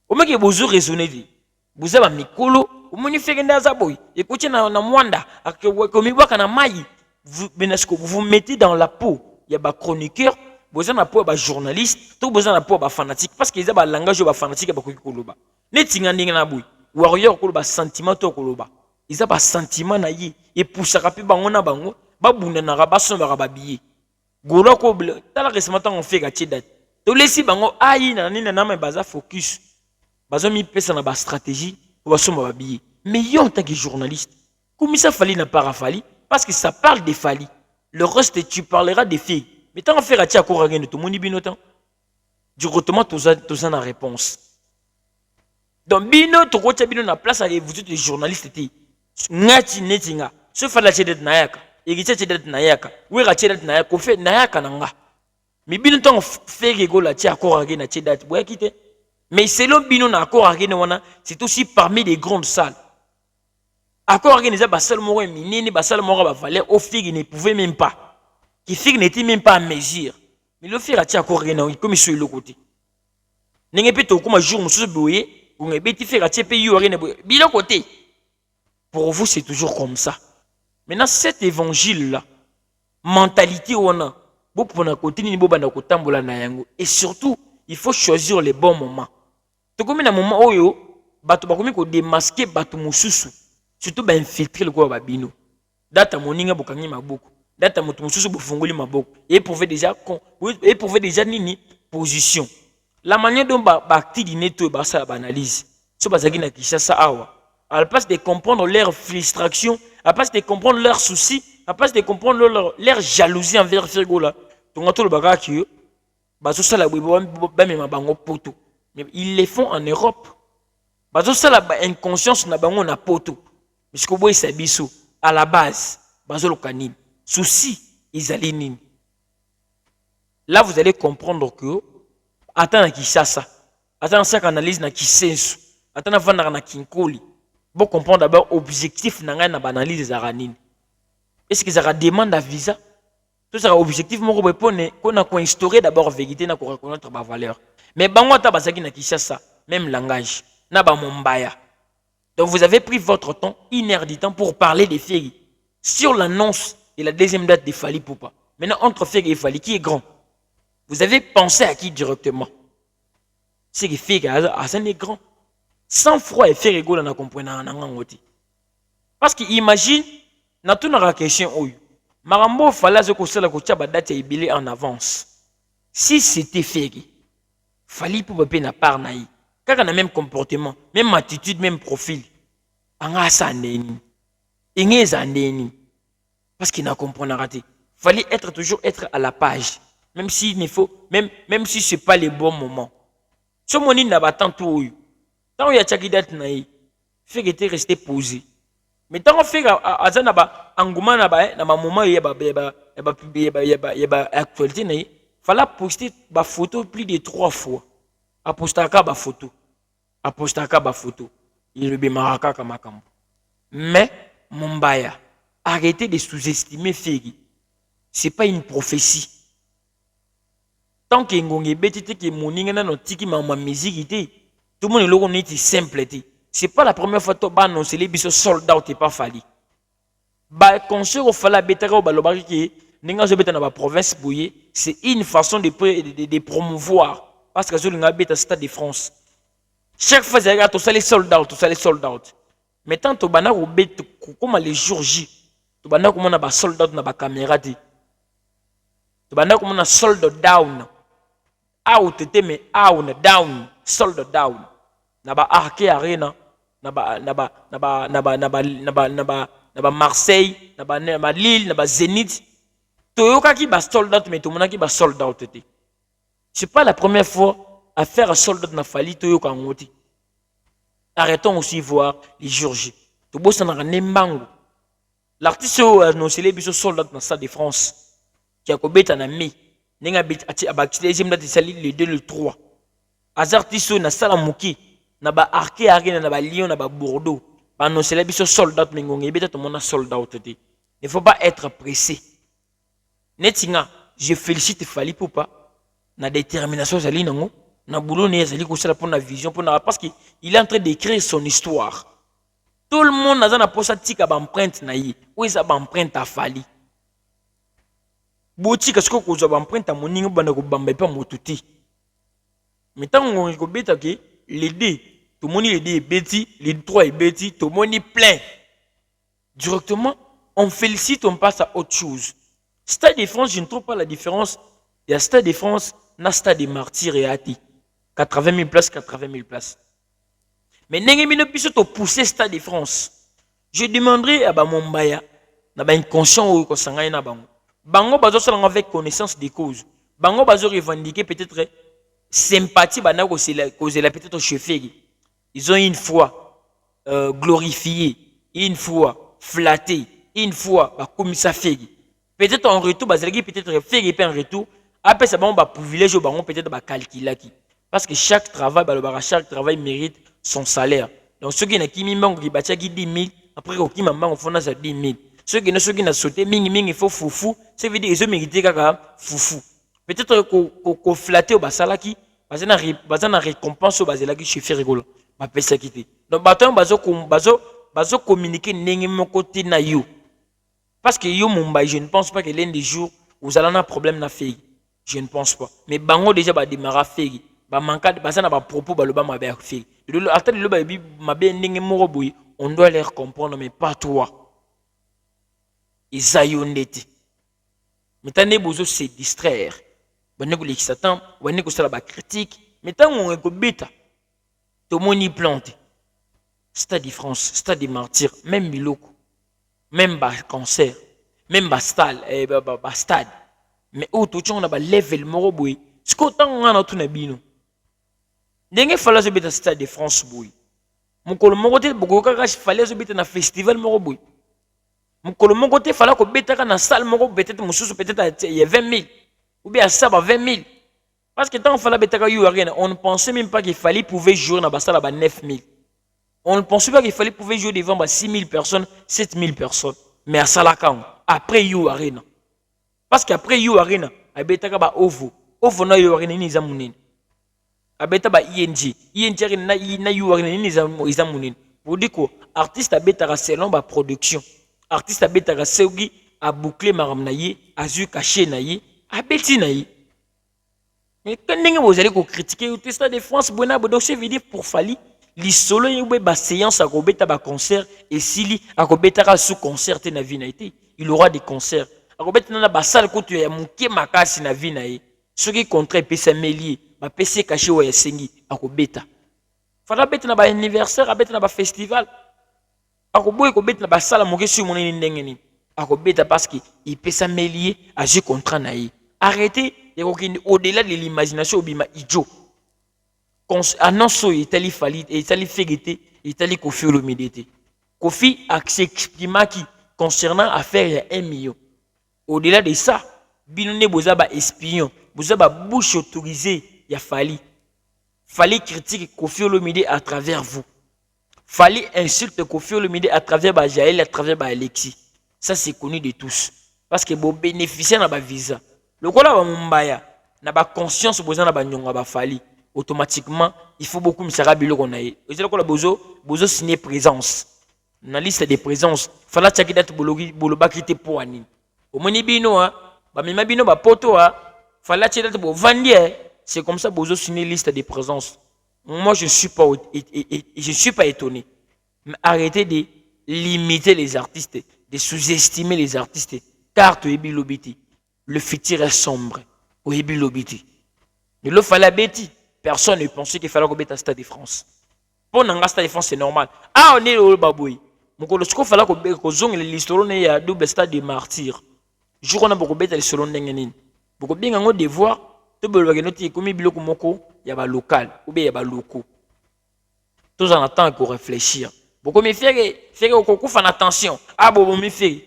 Au moins que vous raisonnez. Vous avez mikolo, au moins fait que za boy. Écoutez na mwanda, comme waka na mai. Vous vous mettez dans la peau. Il y a ba chroniqueur, vous avez la peau ba journaliste, tout vous avez la peau ba fanatique parce qu'ils ont ba langage ba fanatique ba koloba. Netinga ndinga na boy. Warrior koloba sentiment to koloba. Ils ont ba sentiment na yi et poussaka pi bango na bango, ba bunda na ba somba ba billet. Golo ko ble tala récemment on fait gâcher date to lesi bango ayi na nina na baza focus bazo mi pesa na ba stratégie pour basoma ba billet mais yo en tant que journaliste comme ça Fali n'a pas Fali parce que ça parle des Fali le reste tu parleras des filles mais tant on fait gâcher ko rien to moni binotan directement tous ça na réponse donc bino to ko bino na place à vous êtes journaliste ti ngati netinga ce Fali chez na yaka egitia chedet na yaka wera chedet na yaka fait na yaka nanga mi bino tant fait rigolo la tia akora na chedet boya kite mais selon bino na akora na wana c'est aussi parmi les grandes salles akora organiser ba salle moko minini ba salle moko ba valeur au fig ne pouvait même pas qui fig n'était même pas à mesure mais le faire tia akora na comme sur le côté n'engé pe to comme jour mususu boye on est beti faire tia pe yori na bino côté pour vous c'est toujours comme ça. Maintenant, cet évangile-là, mentalité on a, et surtout, il faut choisir les bons moments. Tu comme un moment où tu vas démasquer batu mususu, surtout ba infiltrer le quoi bino. Data moninga bokangi maboko, data mutu mususu bofungoli maboko. Et prouver déjà nini position. La manière dont ba acti di neto ba ça analyse. So bazaki na kishasa awa. À la place de comprendre leur frustration, à la place de comprendre leurs soucis, à la place de comprendre leur jalousie envers Fergola, ils les font en Europe. Inconscience na bango na poto. Mais ce que vous savez, à la base, souci, ils allaient nini. Là, vous allez comprendre que, attends, qui ça, attends, ça analyse na qui sensu, attends, vendre na kinkoli. Bon comprendre d'abord objectif na analyse za ranine. Est-ce que ça demande à visa? Tout ça objectif mon répondre qu'on a instauré d'abord vérité na ko reconnaître ba valeur. Mais bango ta basaki na Kinshasa, même langage na ba mombaya. Donc vous avez pris votre temps, 1 heure du temps pour parler des Ferry sur l'annonce et la deuxième date de Fali Poupa. Maintenant entre Ferry et Fali qui est grand? Vous avez pensé à qui directement? C'est que Ferry Hassan est grand. Sans froid et faire rigolo na comprendre na ngoti. Parce que imagine na tout na question oyo. Marambo fallait que cela ko tia ba date ibili en avance. Si c'était Ferry, Fali pour pe na part na yi. Kaka na même comportement, même attitude, même profil. Anga sa ndeni. Ingeza ndeni. Parce qu'il n'a compris raté. Fallait toujours être à la page, même si il faut même si c'est pas le bon moment. Ce moni n'a pas tant tout. Tant il y a tchaki date naï, Fake était resté posé. Mais tant qu'on fait à naba engouement naba na moment il y a actualité na fallait poster ba photo plus de 3 fois. A poster ba photo. A poster ba photo. Il le maraka kama kambo. Mais Mumbaya, arrêtez de sous-estimer Fegi. C'est pas une prophétie. Tant que ngonge betite que moninga na notiki ma musique tout le monde est simple. C'est pas la première fois que tu as annoncé les bisos soldats ou pas fallu. Bah, conseil au fala betara au balobari qui n'est pas dans la province bouillée, c'est une façon de promouvoir. Parce que je l'ai habité au Stade de France. Chaque fois, il y a tous les soldats, tous les soldats. Mais tant que tu as bet comme les jours J, tu as comme on soldats dans la caméra. Tu as comme on soldat down. Out, mais down, soldat down. Naba Arke Arena, naba Marseille, naba Lille, naba Zénith. Toyoka qui ba soldat, mais tout le monde qui ba soldat. C'est pas la première fois à faire un soldat na fali Toyoka ngoti. Arrêtons aussi de voir les jours J. Tout beau ça n'a nembango. L'artiste a annoncé les bisos soldats dans le Stade de France. Qui a combien en ami. Nenga bit ati abakti deuxième date sali le 2 le 3. Azartiso na sala muki. Na ba Arke Arena na ba Lyon na ba Bordeaux ba annoncer les biso soldats mengonge beta tout monde soldat autoté. Il faut pas être pressé. Netinga, je félicite Fally Ipupa na détermination zali nango na boulot ne zali ko sala pour na vision pour na parce qu'il est en train d'écrire son histoire. Tout le monde na posa tika ba empreinte na yi. Où est ça ba empreinte à Fally? Boti ka siko ko zo ba empreinte à moningo bana ko bamba pa motuti. Mais tant on ko beta ke les deux, tout le monde les deux est bêtis, les 3 est bêtis, tout le monde est plein. Directement, on félicite, on passe à autre chose. Stade de France, je ne trouve pas la différence. Il y a Stade de France, na Stade des Martyrs et Ati. 80 000 places, 80 000 places. Mais n'ayez pas pu pousser Stade de France. Je demanderai à Mumbaya, na ba inconscient ou ko sangay na bango. Bango bazo sala avec connaissance des causes. Bango bazo revendiquer peut-être sympathie bana causer la peut-être au chauffeur. Ils ont une fois glorifié, une fois flatté, une fois commissaire Fegi. Peut-être en retour bazalaki peut-être Fegi peut en retour après ça bon privilège au baron peut-être calculer qui parce que chaque travail mérite son salaire. Donc ceux qui n'a qui mimbango qui batia qui 10 000 après qui mambango font ça 10 000. Ceux qui n'a sauté mingi il faut foufou, ça veut dire ils ont mérité kaka foufou. Peut-être qu'on flatté au basalaki, parce que na récompense au basalaki chef rigolo. Ma pesa kiti. Donc baton bazo communiquer n'engé mon côté na yo. Parce que yo Mumbai, je ne pense pas que l'un des jours vous allez un problème na fait. Je ne pense pas. Mais bango déjà ba démarrer fait. Ba manka ba na ba propos ba le ba ma ba fait. Attends le ba bi ma be n'engé mo boy, on doit les comprendre mais pas toi. Isayondete. Maintenant bozo se distraire. Bonne ko l'exatant, bonne ko sala ba critique, mais tant on ko beta. Tout le monde y plante. Stade de France, Stade des Martyrs, même Miloko, même bas cancer, même bas stade. Mais où tout le monde a level moroboui. Ce qu'on a tout nabino. Dengue fallait se mettre Stade de France boui. Mon colombo côté Bogoka fallait se mettre dans festival moroboui. Mon colombo côté fallait que bêta dans salle moro peut-être mon peut-être il y a 20 000 ou bien ça va 20 000. Parce que tant qu'il fallait on ne pensait même pas qu'il fallait pouvoir jouer dans la salle à 9 000. On ne pensait pas qu'il fallait pouvoir jouer devant 6 000 personnes, 7 000 personnes. Mais à Salakang, après You Arena. Parce qu'après You Arena, il y a Ovo. Ovo na You Arena, il y a Mounin. Il y a ING. ING na You Arena, il y a Mounin. Pour dire que l'artiste a selon la production. L'artiste a Seogi, a bouclé Maramnaye, a Zu caché Naye, a Betty Naye. Mais quand vous allez critiquer le Stade de France, donc ça veut dire pour Fally, les solo y a séance à Robeta ba concert et Sili à Robeta sous concert na vie naïté, il aura des concerts. À Robeta na ba salle côté ya muké makasi na vie naï. Ceux qui contrat PC Mélier, ba PC caché wa ya sengi à Robeta. Fala beta na ba anniversaire, à beta na ba festival. À Robeta na ba salle muké sur mon ndengeni. À Robeta parce que il PC Mélier a joué contrat naï. Arrêtez au-delà de l'imagination, bima ijo. Annonce et tali Fally et tali Fegete Italie Kofi Olomide. Kofi a s'exprimé qui concernant affaire il y a 1 million. Au-delà de ça, Binone Bozaba espion, Bozaba bouche autorisée, il y a fallu. Fallait critiquer Kofi Olomide à travers vous. Fallait insulter Kofi Olomide à travers Jaël, à travers Alexis. Ça c'est connu de tous. Parce que vous bénéficiez de votre visa. Le quoi là, Mumbaya, na ba conscience besoin na ba nyonga ba fali. Automatiquement, il faut beaucoup me sera bilo qu'on aille. Et c'est là qu'on a besoin signer présence. Dans la liste des présences, fallait checker date boloba qui était pour ani. Au moni bino hein, ba mima bino ba poto hein, fallait checker date pour vendre. C'est comme ça besoin signer liste des présences. Moi je suis pas étonné. Mais arrêtez de limiter les artistes, de sous-estimer les artistes. Car tu es bilobiti. Le futur est sombre. Tu es bilobiti. Il le fallait bêti. Personne ne pensait qu'il fallait qu'on Stade de France. Pour un Stade de France, c'est normal. Ah, on est au Baboui. Donc, ce qu'il fallait qu'on zonge l'histoire, il y a double stade de martyrs. Je crois qu'on a beaucoup de l'histoire d'Engenin. Beaucoup bien en devoir. Tout le monde est comme il y a local ou bien il y a locaux. Tous en attendant qu'on réfléchisse. Beaucoup me faire qu'on fasse attention. Ah bon, me fait.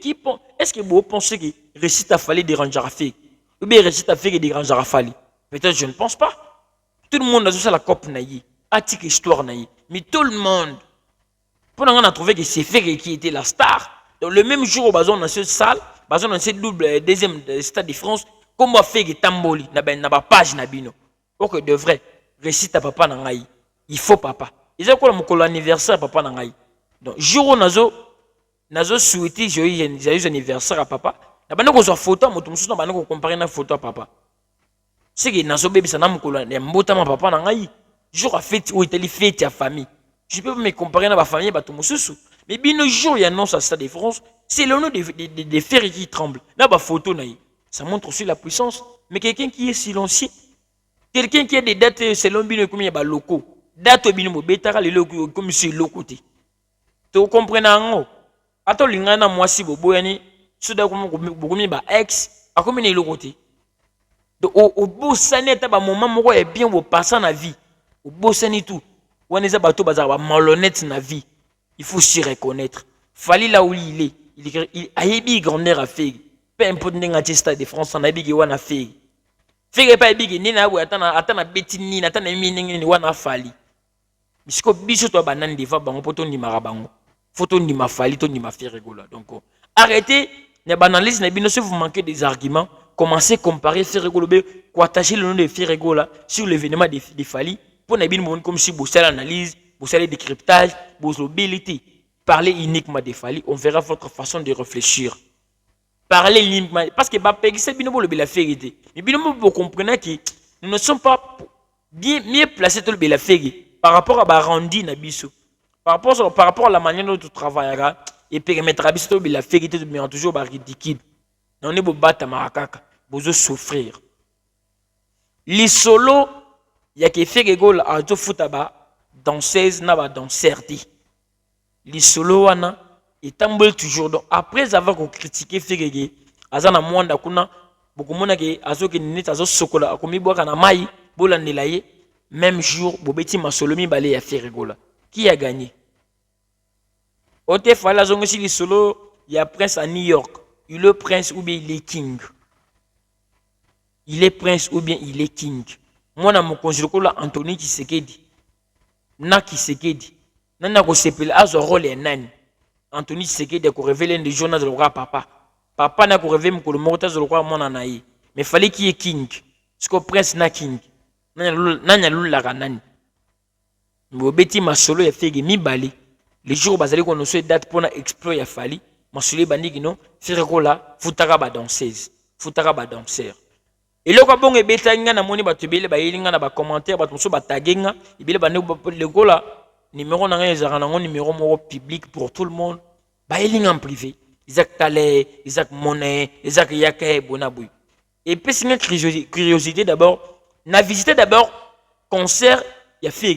Est-ce que vous pensez que récite à fallu déranger à faire ou bien récite à faire déranger à fallu? Peut-être je ne pense pas. Tout le monde a ça la cop naïe, attique histoire naïe. Mais tout le monde, pour on a trouvé que c'est fait qui était la star. Donc le même jour où on a cette salle, on a cette double deuxième stade de France. Comment faire que Tamboli n'a pas page nabino. Ok de vrai récite à papa nangai. Il faut papa. Ils ont quoi mon anniversaire papa nangai. Donc jour où nazo souhaité joyeux anniversaire à papa. Na bana ko zo photo moto mususu na bana ko comparer na photo à papa. C'est que nazo bébé ça na mokolo na mbota ma papa nangai. Jour à fête où était fête à famille. Je peux pas me comparer na ba famille ba to mususu. Mais bino jour il annonce à Stade de France, c'est le nom des fers qui tremblent. Na ba photo naï. Ça montre aussi la puissance. Mais quelqu'un qui est silencieux, quelqu'un qui a des dates selon bino comme il y a locaux. Date bino betara les locaux comme c'est locaux. Tu comprends en attends lingana moi si bobo yani souda comme beaucoup mi ba ex a comme il est locaux. Donc au beau sané ta ba moment moko est bien au passant na vie. Au beau sané tout. On est bateau bazar ba malhonnête na vie. Il faut s'y reconnaître. Fallait là où il est. Il a ébi grandeur à faire. Peu importe n'enga Stade de France on a bigi wana fait. Fait pas bigi ni na atana beti ni atana mini ni wana fali. Bisco biso to banane defa bango poto ni marabango. Photo ni ma fali to ni ma fait rigola. Donc arrêtez ne banalise na bino si vous manquez des arguments, commencez à comparer fait rigolo quoi attacher le nom de fait rigola sur l'événement des fali pour na bino comme si vous savez l'analyse, vous savez le décryptage, vos abilités. Parlez uniquement des fali, on verra votre façon de réfléchir. Parler uniquement parce que c'est bien le la vérité. Mais bien vous comprenez que nous ne sommes pas mieux placés dans le la vérité par rapport à Barandi Nabiso. Par rapport à la manière dont tu travailleras et permettra biso la vérité de bien toujours ridicule. On est beau battre marakaka, beau souffrir. Les solos il y a que fait rigole à tout footaba danseuse na ba danseur dit. Les solos wana et tambol toujours donc après avoir critiqué Ferege azana mwanda kuna bokomona ke azoke nini azo sokola akomi boka na mai bolandela ye même jour bobeti masolomi balé ya Ferregola qui a gagné ote fala zongo si solo il y a prince à New York il est prince ou bien il est king il est prince ou bien il est king moi na mon konjolokola Anthony Tshisekedi na Tshisekedi nana ko sepela azo rôle ya nani Anthony Tshisekedi a révélé des journaux de roi papa. Papa n'a révélé que le mortel de roi mon anaï. Mais fallait qu'il y ait king. Parce que prince n'a king. Nanya lula ranani. Mais obeti ma solo ya fait mi bali. Les jours basali qu'on nous souhaite date pour un exploit ya fali. Ma solo bandi non. Faire là, futara ba danseuse. Futara ba danseur. Et là quand bon et beta nga na moni ba tubele ba yelinga na ba commentaire ba tonso ba tagenga. Ibele ba le gola. Numéro numéro public pour tout le monde. Baïling en privé. Isaac Calais, Isaac Monet, Isaac Yake, Bonaboui. Et puis c'est une curiosité d'abord. On a visité d'abord concert. Il y a fait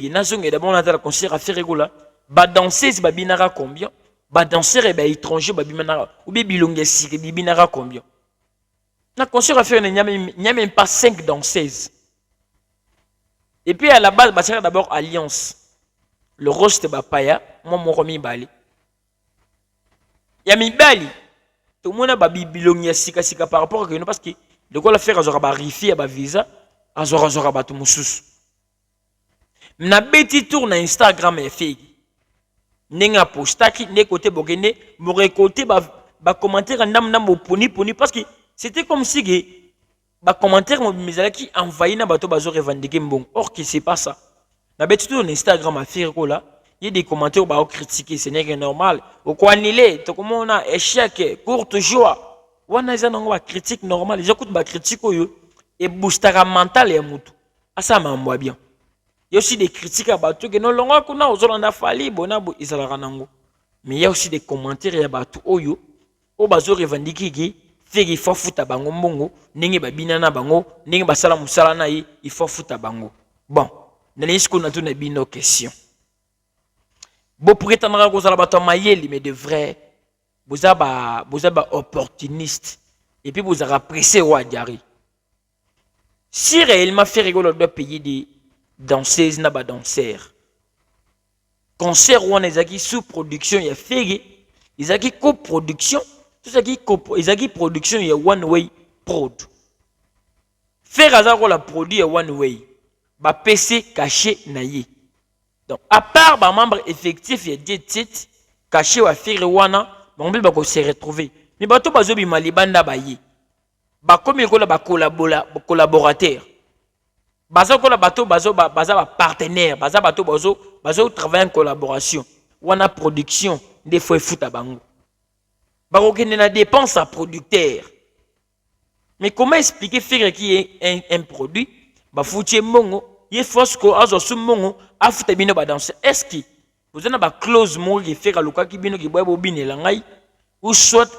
d'abord on a le concert à Ferregola. Ba danser c'est babinara combien? Ba danser et ba étranger babinara ou bien bilongue si babinara combien? Na concert à faire il n'y a même pas 5 danseuses. Et puis à la base bah c'est d'abord alliance. le roste bapaya moi moko mibali ya mibali tout le monde a bilongi ya sika par rapport à que parce que de quoi la faire azora ba rifi ba visa azora ba tout mususu na beti tour na Instagram et fake nenga postaki ne côté bogene mo récolter ba commentaire ndam poni parce que c'était comme si que ba commentaire mo mizala qui envahi na bato bazo revendiquer mbong or que c'est pas ça na beti tour na Instagram a faire ko là il y a des commentaires qui ont critiqué, ce n'est pas normal. Au quoi annulé, tout comme on a échec, courte joie. On a une critique normale. J'écoute ma critique et booster mental et moutou. Ah ça m'a bien. Il y a aussi des critiques à battu que non longa kuna ozolanda fali bona bo izalaka nango. Mais il y a aussi des commentaires à battu oyo o bazo revendiquer que fait il faut fouta bango mbongo, ningi babina na bango, ningi basala musala na yi, il faut fouta bango. Bon, na lisiko na tuna bino question. Vous prétendrez que vous avez mayeli, mais de vrai, vous avez opportuniste. Et puis vous avez pressé au Adjari. Si réellement fait rigoler de payer des danseuses, n'a pas danseurs. Concert ou on est sous-production, il y a fait, ils ont coproduction, tout ça qui ils ont production, il y a one way prod. Faire hasard la produit one way, ba PC caché naïe. Donc, à part les membres effectifs, il y a des titres cachés à faire wana, on peut se retrouver. Mais bato bazo bima libanda baye. Ba comme il y collaborateur. Bazo kola bato bazo partenaire, bazo travailler en collaboration. Wana production des fois foot à bango. Ba okene na dépense à producteur. Mais comment expliquer faire qui est un produit? Ba foutie mongo. Il faut que azo sumongo afuta bino ba danser. Est-ce que vous avez une clause mo qui fait que ki bino ki boy bobine langai ou soit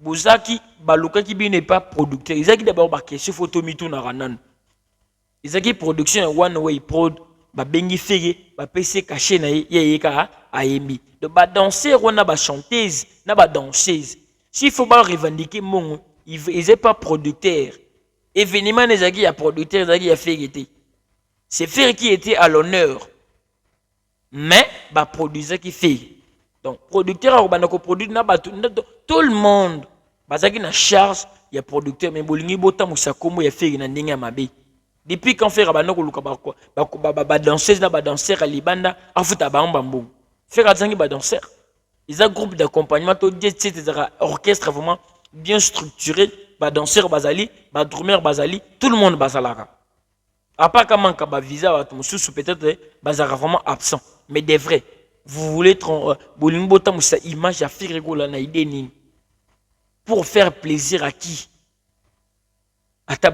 bozaki baluka ki bino pas producteur. Ils ont d'abord ba question photo mitu na ranan. Ils ont production one way prod ba bengi fege ba PC caché na yeka ayembi. De ba danser on a ba chanteuse na ba danseuse. S'il faut pas revendiquer mongo, ils est pas producteur. Événement les agi ya producteur, les agi ya fege. C'est faire qui était à l'honneur. Mais, bah, produiseur qui fait. Donc, producteur, tout le monde, bah, ça qui na charge, il y a producteur, mais bolingi bota musakomo, il y a fait, il y a n'inga mabe. Depuis quand fait rabano kuluka ba danseuse, ba danseur à libanda, afuta ba mbambo. Faire azangi ba danseur. Ils ont un groupe d'accompagnement, tout orchestre vraiment bien structuré, ba danseur bazali, ba drummer bazali, tout le monde bazalara. À part quand manque de visa, peut-être bazara vraiment absent. Mais des vrais, vous voulez image à faire pour faire plaisir à qui? À ta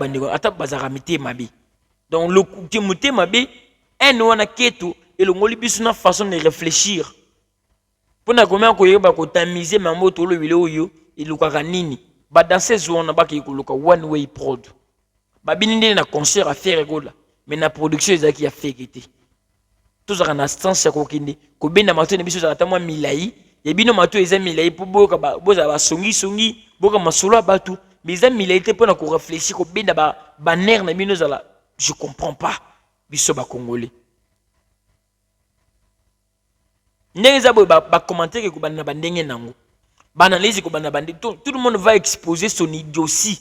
bazara mité mabi. Donc le qui mité mabi, un ou un keto et le molibus une façon de réfléchir. Pour na combien qu'on y va tamiser ma moto le vidéo yo et le karanini. Ba danser zone ba ki ko one way prod. Babininde na concert à faire gola mais na production ezaki ya fekete tous en instance ya kokinde ko benda mato ne biso za tamwa milai ya bino mato eza milai po boka boza ba songi boka masolo batu mais eza milai te pona ko réfléchir ko benda ba nerf na bino za la je comprends pas biso ba congolais ndenge za ba commentaire ko bana ba ndenge nango banalise ko bana bandi tout le monde va exposer son idiotie.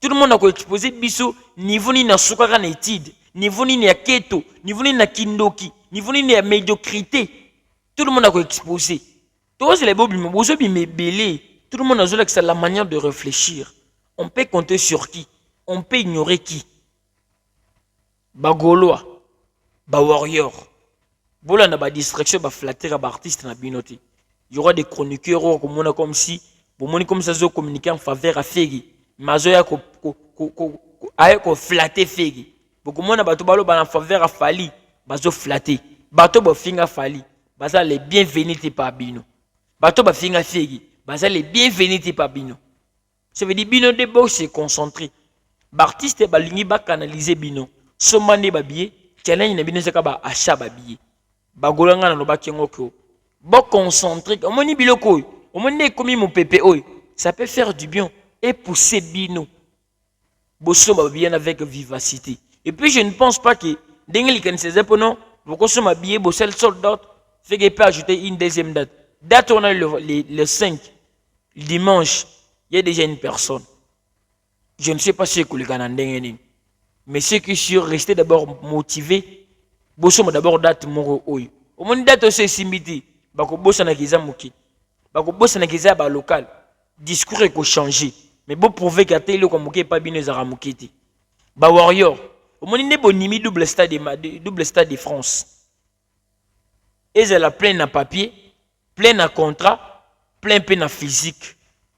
Tout le monde a exposé biso niveau ni na sukaka na étude, niveau ni na keto, niveau ni na kindoki, niveau ni na médiocrité. Tout le monde a exposé. Tout c'est les bobis mais belé. Tout le monde a dit que c'est la manière de réfléchir. On peut compter sur qui? On peut ignorer qui? Ba Gaulois, ba warrior. Bola na ba distraction ba flatter ba artiste na binoti. Il y aura des chroniqueurs comme si comme ça zo communiquer en faveur à Fegi. Mazoya ko flatter Fegi. Beaucoup mona bato balo ba en faveur à Fali, bazo flatter. Bato bo finga Fali, baza les bienvenus te pa bino. Bato ba finga Fegi, baza les bienvenus te pa bino. Ça veut dire bino de bo se concentrer. L'artiste ba lingi ba canaliser bino. Somane ba biye, challenge na bino seka ba achat ba biye. Ba golanga na loba kengo ko. Bo concentrer, omoni biloko, omoni komi mon pépé oy, ça peut faire du bien et pousser bino. Bosso ba bien avec vivacité. Et puis je ne pense pas que dengeli kan seze pono vous consommez billet, vous seul soldat, fait qu'il peut ajouter une deuxième date. Date, on a le 5, le dimanche, il y a déjà une personne. Je ne sais pas si c'est le Canadien, mais ceux qui sont restés d'abord motivés, vous sommes d'abord date moro oyo. Au moins date aussi simiti, bako bossa na kiza moki, bako bossa na kiza ba local, discours est changer, mais bon prouver qu'à télé comme moki pas bien les aramokiti. Ba warrior, au moins ne bonimi double stade de France. Et elle a plein à papier, plein à contrat, plein à physique.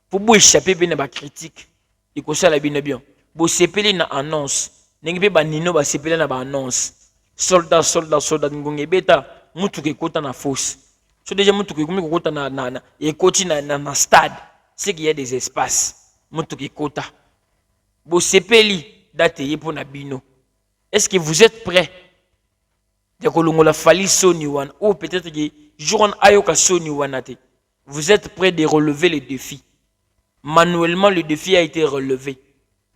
Pour vous échapper bien à la critique, il faut ça la bien. Vous s'épelez na annonce, n'engagez pas nino ba s'épelez na ba annonce. Soldat, ngonge beta, mutu ke kota na fosse. So déjà mutu ke kota na ekoti na stade, c'est qu'il y a des espaces. Mutu ke kota. Vous s'épelez date pour na bino. Est-ce que vous êtes prêts? La fali soni wan ou peut-être que jour ayoka soni wanate. Vous êtes prêts de relever le défi. Manuellement le défi a été relevé,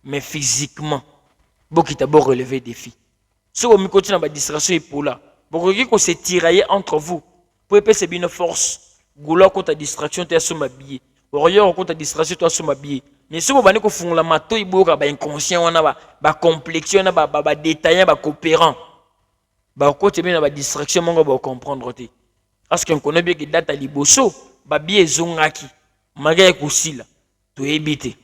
mais physiquement, beaucoup d'abord relever le défi. Si vous continuez à distraction et pour là, vous se tirailler entre vous. Pour épée c'est une force. Goula contre la distraction tu as sur ma billet. Warrior contre la distraction tu as sur ma billet. Mais si vous avez fait la mato, il y a inconscient, on a complexion, on a détaillant, on a coopérant. Bah côté bien la distraction mon gars comprendre te parce qu'on connaît bien que data liboso ba bien zongaki maga kusila to ebité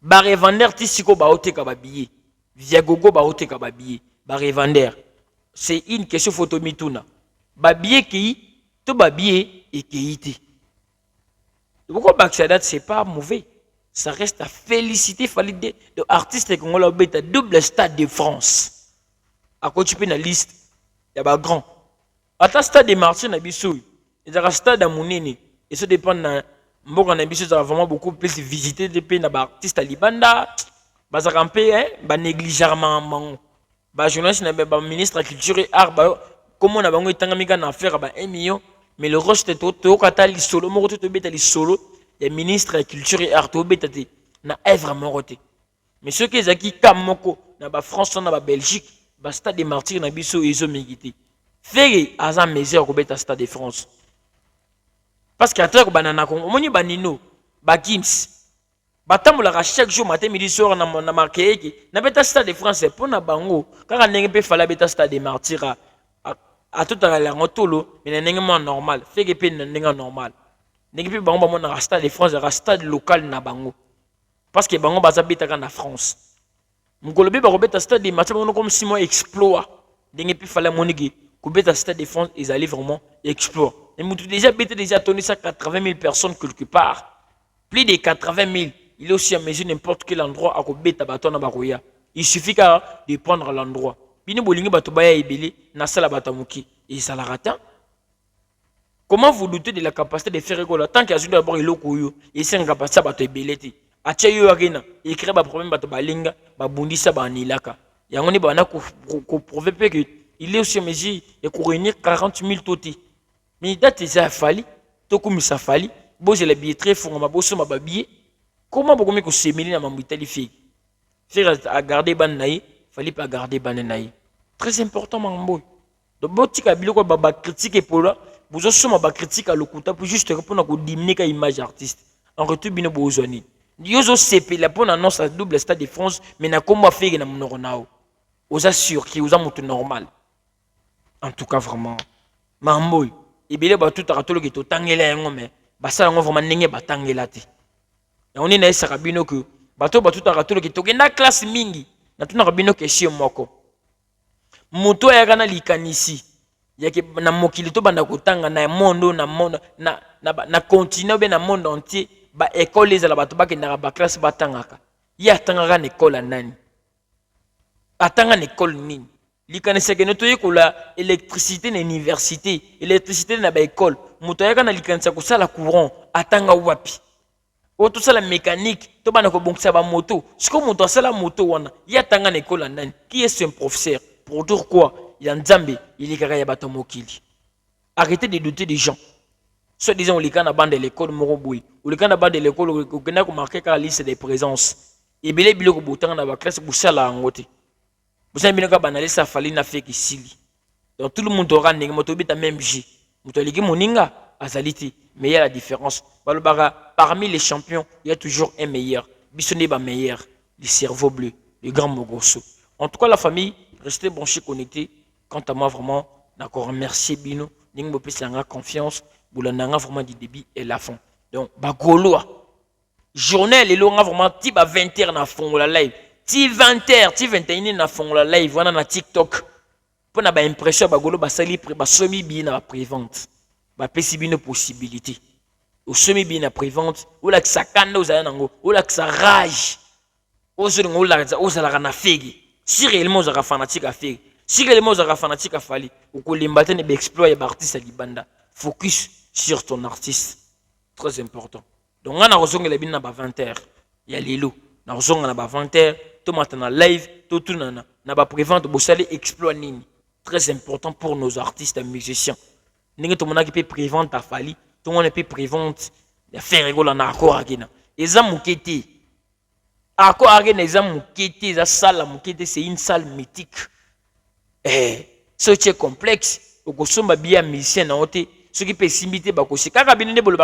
ba revendeur tisiko ba oteka ba billet via gogo ba oteka ba billet ba revendeur c'est une question photo mituna ba billet qui to ba billet et qui pourquoi Baxadat c'est pas mauvais, ça reste à féliciter fallait de artistes congolais beta double stade de France. À quoi tu peux la liste, il y a grand. À ta stade de Martin à Bissou, il y a un stade à Mounini. Et ça dépend de Mbok en Bissou, ça va vraiment beaucoup plus visiter des pays d'artistes à Libanda. Bah, ça campé, hein, bah, négligemment. Bah, journaliste, bah, ministre de la Culture et Art, bah, comment on a besoin de faire, bah, 1 million. Mais le reste, c'est au Qatar, solo, moi, tu te les solo, les ministres de la Culture et Art, tu na vraiment roté. Mais ceux qui ont acquis Kamoko, na ba France, na ba Belgique, ba stade des martyrs na biso ils mérité. Faire à mesure ko beta stade de France. Parce qu'à travers banana ko moni banino, ba Gims. Ba tambola chaque jour matin midi soir na marqué ki na beta stade de France pour na bango car ndenge pe fala beta stade des martyrs à tout à la ngotolo mais ndenge mo normal, faire pe ndenge normal. Ndenge pe bango ba mo na stade de France, na stade local na bango. Parce que bango baza beta na France. Mukolobe ba robeta stade de match comme si moi exploit. Dengue puis fallait monigi. Kubeta stade de France ils allaient vraiment exploit. Et mutu déjà beta déjà tourné ça 80 000 personnes quelque part. Plus de 80 000. Il est aussi à mesure n'importe quel endroit à kubeta batona baroya. Il suffit de prendre l'endroit. Bini bolingi bato baya ibeli na sala batamuki et ça la rata. Comment vous doutez de la capacité de faire école tant qu'il y a d'abord il okoyo et c'est une capacité bato ibeleti. Atia yo agena écrit ba problème bato balinga ba bundisa ba nilaka yango ni bana ko prouver que il est aussi mesure et ko réunir 40 000 toti mais date ça fali to comme ça fali bo j'ai les billets très fort ma bosso ma billet comment beaucoup me ko semeli na mamutali fi faire à garder ban naï fallait pas garder ban naï très important mambo donc botika biloko ba critique pour là vous aussi ma critique à lokuta pour juste répondre à diminuer ka image artiste en retour bino bozwani Yozo CP la bonne annonce à double stade de France mais na comment faire na monoronao aux assure qui aux amout normal en tout cas vraiment mamboy et bien ba tout à tout qui to tangela yango mais ba ça yango vraiment ndenge ba tangela te et on est na esa kabino que bato ba tout à tout qui to na classe mingi na tuna kabino question moko moto ya kana likanisi yake na mokili to banda kotanga na mondo na continent be na monde entier ba école les bato ba kendaka ba classe batangaka ya tangaka na école nani atanga na école nini likanisa ke noto yekola électricité na université électricité na ba école moto yaka na likanisa ko sala courant atanga wapi o to sala mécanique to bana ko bongisa ba moto siko moto sala moto wana ya tanga na école nani qui est un professeur pour dire quoi il y a Nzambe il est kaka ya bato mokili arrêtez de douter des gens. Soit disant, les cas na bande de l'école Moroboui, ou les cas na bande de l'école où on a marqué la liste des présences. Et bien, les bilans au bout de la classe, vous savez la angote. Vous savez bien que banaliser ça fallait na fait qu'ici. Donc tout le monde aura un motobita même J. Motoligi Moninga, Azaliti. Mais il y a la différence. Parmi les champions, il y a toujours un meilleur. Bissoneba meilleur. Le cerveau bleu. Le grand Mogoso. En tout cas, la famille, restez branchés, connectés. Quant à moi, vraiment, d'accord, remercier Bino. N'ingmo pesa confiance. Boulananga vraiment du débit et la fin. Donc, Bagoloa. Journée, les longs vraiment, type à 20h na fond la live. Ti 20h, ti 21h na fond la live. Voilà na TikTok. Pour na ba impression, Bagolo, ba sali, ba semi bien na prévente. Ba pesi bien possibilité. Au semi bien na prévente. Ou la que ça kanda aux ayanango. Ou la que ça rage. Ou la na fegi. Si réellement vous avez fanatique à faire. Si réellement vous avez fanatique à faire. Ou que les matins ne exploit et artiste à Libanda. Focus sur ton artiste. Très important. Donc, on a raison que les bins n'ont 20h. Il y a les lots. On a raison qu'on a 20h. Tout matin, live. Tout on a prévente. Vous allez exploiter. Très important pour nos artistes et musiciens. Nous avons qui peut prévente à Fali. Tout le monde peut prévente. Il y a faire rigolo en accord avec nous. Et ça, moukete. Accord avec nous, ça, moukete. Ça, salle, moukete, c'est une salle mythique. C'est complexe. Au Kosomba, bien musicien, n'a été. Ceux qui peuvent s'imiter, c'est quand ils ne peuvent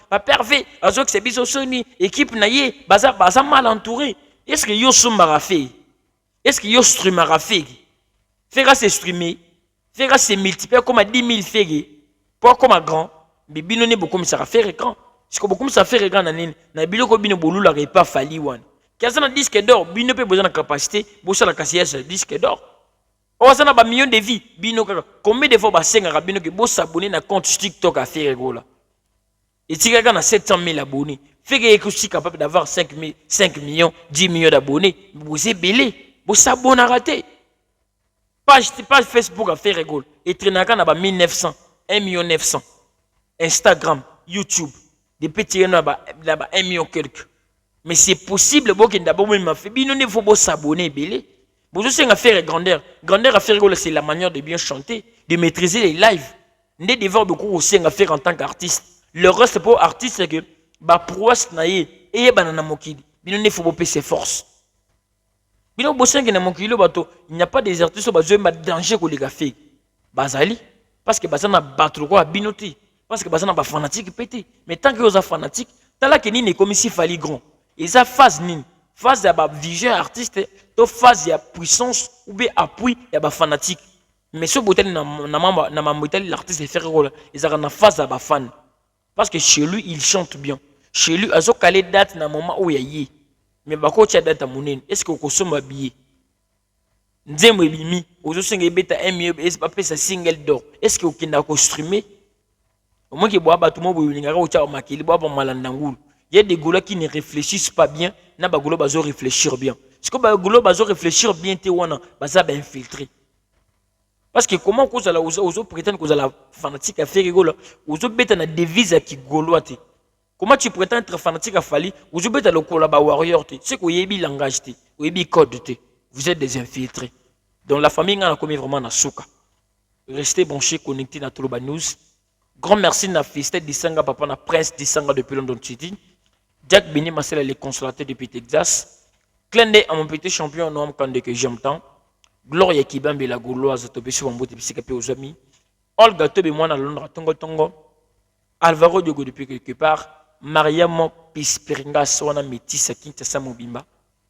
pas parfait. Parce que c'est bien Sony, équipe naïe, baza mal entouré. Est-ce que yo somba fait? Est-ce que yo streamer fait? Faire se streamer, faire se multiplier comme à 10 000 fait. Pas comme à grand, mais bino ne beaucoup ça faire écran. Parce que beaucoup ça faire écran na bilo ko bino bolu la pas fali one. Qu'est-ce que disque d'or, bino peut besoin de capacité, bossa la cassière disque d'or. On a un million de vies. Combien de fois Bino que vous s'abonner à compte TikTok à faire là? Et si quelqu'un a 700 000 abonnés, fait que je suis capable d'avoir 5 millions, 10 millions d'abonnés, vous êtes belé, vous s'abonnez à rater. Page Facebook à faire rigolo. Et Trinakan a 1900, 1 900 000. Instagram, YouTube, des petits là-bas, 1 million quelques. Mais c'est possible, vous d'abord m'a fait. Bino ne faut pas s'abonner belé. Vous aussi à faire grandeur. Grandeur à faire c'est la manière de bien chanter, de maîtriser les lives. N'est devoir beaucoup aussi à faire en tant qu'artiste. Le reste pour artiste c'est que ba prouesse naie et banana mokidi. Bino ne faut pas ses forces. Bino bossenga na mokilo bato, il n'y a pas des artistes qui ont danger pour les cafés. Bazali parce que bazana battre quoi binoti parce que bazana ba fanatique pété. Mais tant que vous êtes fanatique, tant là que ni ne comme si fali grand. Et ça phase ni phase de vision artiste, to phase de puissance ou bien appui de fanatique. Mais ce botel l'artiste est faire rôle, ils ont une phase de fan. Parce que chez lui, il chante bien. Chez lui, ils ont calé date dans le moment où il y a. Mais bah quand tu as date à mon est-ce que vous consommez habillé? Nzemwe bimi, vous avez beta mieux, est-ce pas ça single d'or? Est-ce que vous avez streamé? Au moins que bois tout le monde vous n'avez pas maquillé, bois pas malandangul. Il y a des goulas qui ne réfléchissent pas bien, n'a pas goulas bazo réfléchir bien. Parce que bah goulas bazo réfléchir bien te wana, baza ba infiltrer. Parce que comment vous allez oser prétendre que vous allez fanatique à faire rigolo, vous avez bête na devise qui gauloite. Comment tu prétends être fanatique à Fali, vous avez bête le collab warrior te. C'est que vous avez langage te, vous avez code te. Vous êtes des infiltrés. Donc la famille a commis vraiment na souka. Restez branchés, connectés dans Toloba News. Grand merci na Fistet Disanga papa na Prince Disanga depuis London City. Jack Bini Marcel les consolatés depuis Texas. Clendé à mon petit champion Noam Kande que j'aime tant. Gloria Kibambi la Gauloise Tobé sur mon bout de aux amis. Olga Tobé moi à Londres Tongo Tongo. Alvaro Diogo depuis quelque part. Mariam Pisperinga Swana Métis à Kinshasa Mobimba.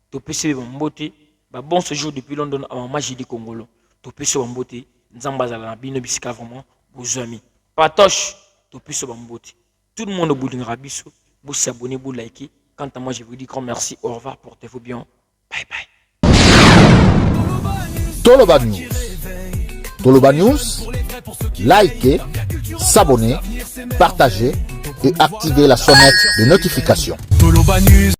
Topé sur mon beauté. Bon séjour depuis London à ma magie du Congolo. Topé sur mon beauté. Nzambazala Bino Bisika vraiment aux amis. Patoche Topé sur mon beauté. Tout le monde au bout d'une rabisso. Vous s'abonnez, vous likez. Quant à moi, je vous dis grand merci. Au revoir, portez-vous bien. Bye bye. Toloba News. Toloba News. Likez, s'abonner, partagez et activez la sonnette de notification. Toloba News.